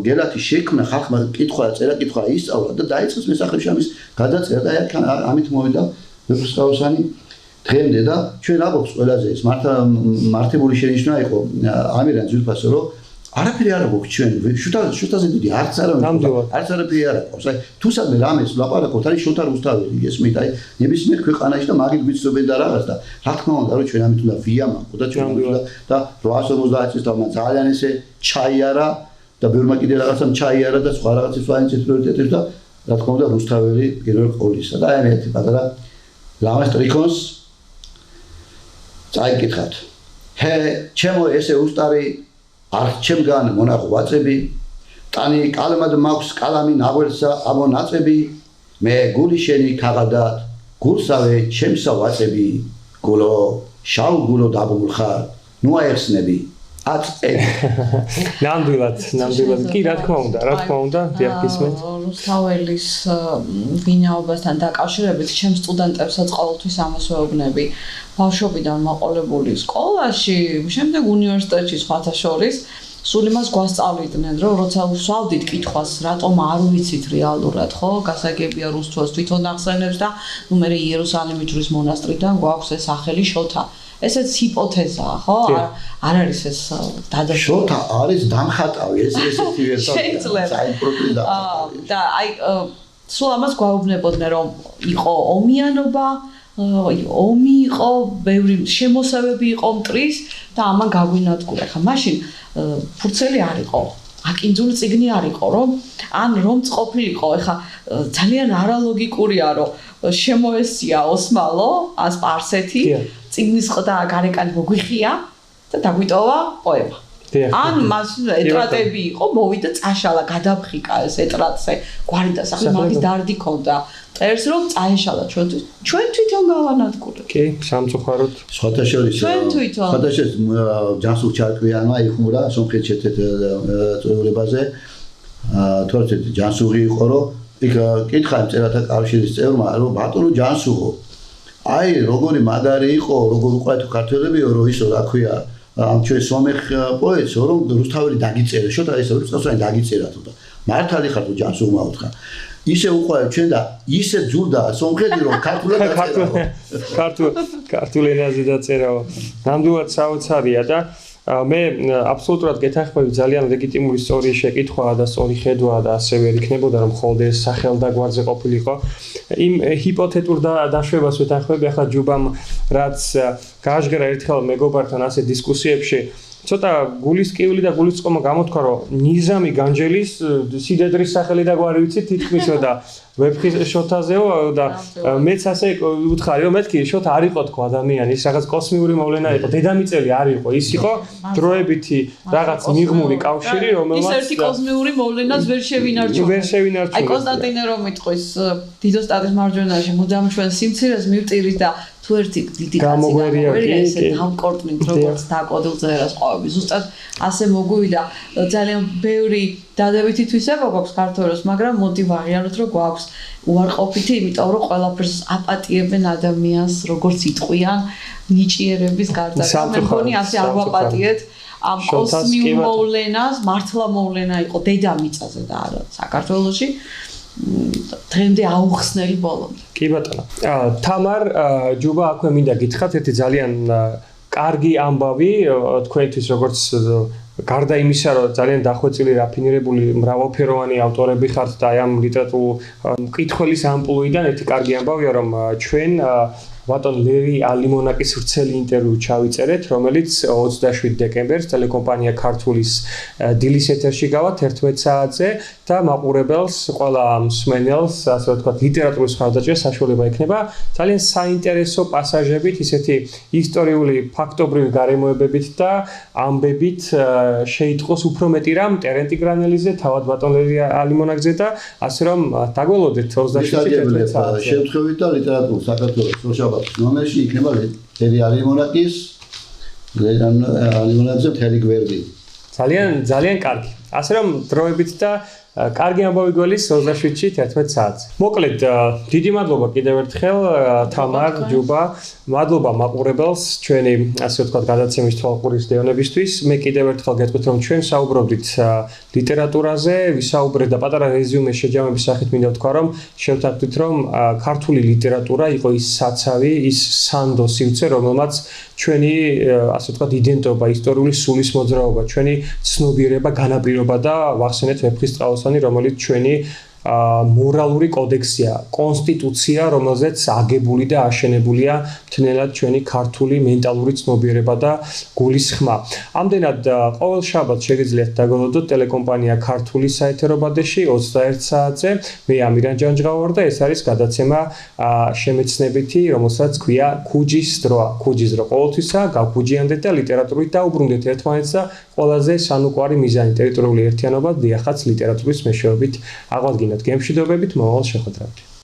გელათი შექმნა ხალხმა კითხვა წერა-კითხვა ისწავლა და დაიწყეს მესახებში ამის გადაწერა და ამით მოვიდა ვეფხისტყაოსანი დღემდე და ჩვენ აღვქვთ ყველაზე ეს მართებული შენიშვნა იყო ამირან ძვირფასო რომ არაფერი არ აქვს ჩვენ შოთაზე დიდი არც არაფერი არ აქვს აი თუ სადმე რამეს ვლაპარაკობთ არის შოთა რუსთაველი გესმით აი ნებისმიერ ქვეყანაში და მაგით გვიცნობენ და რაღაც და რა თქმა უნდა რომ ჩვენ ამით უნდა ვიამაყო და ჩვენ უნდა და 850 წლის თამა ძალიან ესე ჩაიარა და ბევრმა კიდე რაღაცამ ჩაიარა და სხვა რაღაცის ვაინცეთ პრიორიტეტებს და რა თქმა უნდა რუსთაველი პირველ ყოვლისა და აი ერთი პატარა ლამას ტრიკონს წაიკითხათ ჰე ჩემო ესე უსტარი არ ჩემგან მონახო ვაწები ტანი კალმად მაქვს კალამი ნაღველსა ამონაწები მე გული შენი ქაღადად გულსავე ჩემსა ვაწები გულო შავ გულო დაბულხარ ნუ აიხსნები ნამდვილად კი რა თქმა უნდა დიახისმეთ რუსთაველის ვინაობასთან დაკავშირებით ჩემ სტუდენტებსაც ყოველთვის ამას ვეუბნები ბავშვობიდან მაყოლებული სკოლაში შემდეგ უნივერსიტეტში სხვათა შორის სულ იმას გვასწავლიდნენ რომ როცა ვსვავდით კითხვას რატომ არ ვიცით რეალურად ხო გასაგებია რუსთვას თვითონ ახსენებს და ნუ მე იერუსალიმის ჯვრის მონასტრიდან გვაქვს ეს სახელი შოთა ესეც ჰიპოთეზაა, ხო? არ არის ეს დადასტურებული. შოთა არის დამხატავი, ესეთი ვერსია. შეიძლება. და აი სულ ამას გვაუბნებოდნენ რომ იყო ომიანობა, ომი იყო, ბევრი შემოსევები იყო მტრის და ამან გაგვინადგურა. ხა მაშინ ფურცელი არ იყო. აკინძული წიგნი არ იყო, რომ ან რომც ყოფილიყო, ეხა ძალიან არალოგიკურია, რომ შემოესია ოსმალო, სპარსეთი, წიგნის ყდა გარეკანი მოგვიხია და დაგვიტოვა პოემა. ან მას ეტრატები იყო, მოვიდა წაშალა, გადაფხიკა ეს ეტრატზე, გვარი და სახე მაგის დარდი ქონდა. წერს რომ წაეშალა ჩვენ თვითონ გავანადგურეთ. კი, სამწუხაროდ. სხვათა შორის ჯანსუღ ჩარკვიანმა იხმურა სომხეთში წვეულებაზე. თორე ჯანსუღი იყო რომ იქ კითხა წერათა კავშირის წევრმა რომ ბატონო ჯანსუღო აი როგორი მაგარი იყო, როგორ უყურეთ ქართველებიო რომ ისო რა ქვია ამ ჩვენ სომეხ პოეტსო რომ რუსთაველი დაგიწერა, შოთა ეს რუსთაველი დაგიწერა თუ და მართალი ხარ თუ ჯანსუღმა უთხრა. ისე უყურეთ ჩვენ და ისე ძურდა სომხეთი რომ ქართულად დაწერაო. ქართულ ენაზე დაწერაო. ნამდვილად საოცარია და მე აბსოლუტურად გეთანხმები ძალიან ლეგიტიმური სწორი შეკითხვაა და სწორი ხედვაა და ასევე იქნებოდა რომ ხოლმე ეს სახელდაგვარზე ყოფილიყო. იმ ჰიპოთეტურ დაშვებას ვეთანხმები ახლა ჯუბამ რაც გააჟღერა ერთხელ მეგობართან ასე დისკუსიებში ცოტა გულისკიული და გულისწყომა გამოთქვა რომ ნიზამი განჯელის სიდედრის სახელი და გვარი ვიცით თითქმისო და ვეფხისტყაოსაზეო და მეც ასე ვუთხარი რომ მეთქი შოთა არ იყო თქო ადამიანი ის რაღაც კოსმიური მოვლენა იყო დედამიწელი არ იყო ის იყო დროებითი რაღაც მიღმური კავშირი რომელმაც ის ერთი კოსმიური მოვლენაც ვერ შევინარჩუნეთ აი კონსტანტინე რომ იტყვის დიდოსტატის მარჯვენაში მუდამ ჩვენ სიმცირეს მივტირის და თუ ერთი დიდი კაცი გამოგვერია ესე დამკორტნით როგორც დაკოდილ წერას ყვავები ზუსტად ასე მოგვივიდა ძალიან ბევრი დადებითი თვისება გვაქვს ქართველებს მაგრამ მოდი ვაღიაროთ რომ გვაქვს უარყოფითი იმიტომ რომ ყველაფერს აპატიებენ ადამიანს როგორც იტყვიან ნიჭიერების გარდა მე მგონი ასე არ ვაპატიეთ ამ კოსმიურ მოვლენას მართლა მოვლენა იყო დედამიწაზე და არა საქართველოში დღემდე აუხსნელი ბოლომდე. კი ბატონო. თამარ ჯუბა აქვე მინდა გითხრათ ერთი ძალიან კარგი ამბავი თქვენთვის როგორც გარდა იმისა რომ ძალიან დახვეწილი რაფინირებული მრავალფეროვანი ავტორები ხართ და ამ ლიტერატურულ მკითხველის ამპლუიდან ერთი კარგი ამბავია რომ ჩვენ ბატონ ლერი ალიმონაკის ვრცელი ინტერვიუ ჩავიწერეთ, რომელიც 27 დეკემბერს ტელეკომპანია ქართულის დილის ეთერში გავა 11 საათზე და მაყურებელს, ყველა მსმენელს, ასე ვთქვათ, ლიტერატურის ხარდაჭერას საშუალება ექნება ძალიან საინტერესო პასაჟებით, ისეთი ისტორიული ფაქტობრივი გარემოებებით და ამბებით შეიტყოს უფრო მეტი რამ ტერენტი გრანელიზე, თავად ბატონ ლერი ალიმონაკზე და ასე რომ დაგველოდეთ 27 საათზე. შემთხვევით და ლიტერატურულ საქართველოს ნომერში იქნება ლერი ალიმონაკის ალიმონაკზე მთელი გვერდი. ძალიან კარგი. ასე რომ დროებით და კარგი ამბავი გველის 27-ში 11 საათზე. მოკლედ, დიდი მადლობა კიდევ ერთხელ თამარ ჯუბა, მადლობა მაყურებელს ჩვენი ასე ვთქვათ გადაცემის თვალყურის დევნებისთვის. მე კიდევ ერთხელ გეტყვით რომ ჩვენ საუბრობდით ლიტერატურაზე, ვისაუბრეთ და პატარა რეზიუმე შეჯამების სახით მინდა ვთქვა რომ შევთანხმდით რომ ქართული ლიტერატურა იყო ის საცავი, ის სანდო სივრცე, რომელმაც ჩვენი ასე ვთქვათ იდენტობა, ისტორიული სულის მოძრაობა, ჩვენი ცნობიერება განაპირობა და ვახსენეთ ვეფხისტყაოსანი, რომელიც ჩვენი მორალური კოდექსია, კონსტიტუცია, რომელზეც აგებული და აშენებულია მთლიანად ჩვენი ქართული მენტალური ცნობიერება და გულის ხმა. ამდენად ყოველ შაბათს შეგიძლიათ დაგველოდოთ ტელეკომპანია ქართულის საეთერო ბადეში 21 საათზე. მე ამირან ჯანჯღავარ და ეს არის გადაცემა შემეცნებითი, რომელსაც ქვია ქუჯის დროა. ქუჯის დრო ყოველთვისა გავქუჯიანდეთ და ლიტერატურით დაუბრუნდეთ ერთმანეთს და ყველაზე სანუკვარი მიზანი ტერიტორიული ერთიანობა დიახაც ლიტერატურის მეშვეობით აღვადგინოთ. გემშვიდობებით, მომავალ შეხვედრამდე.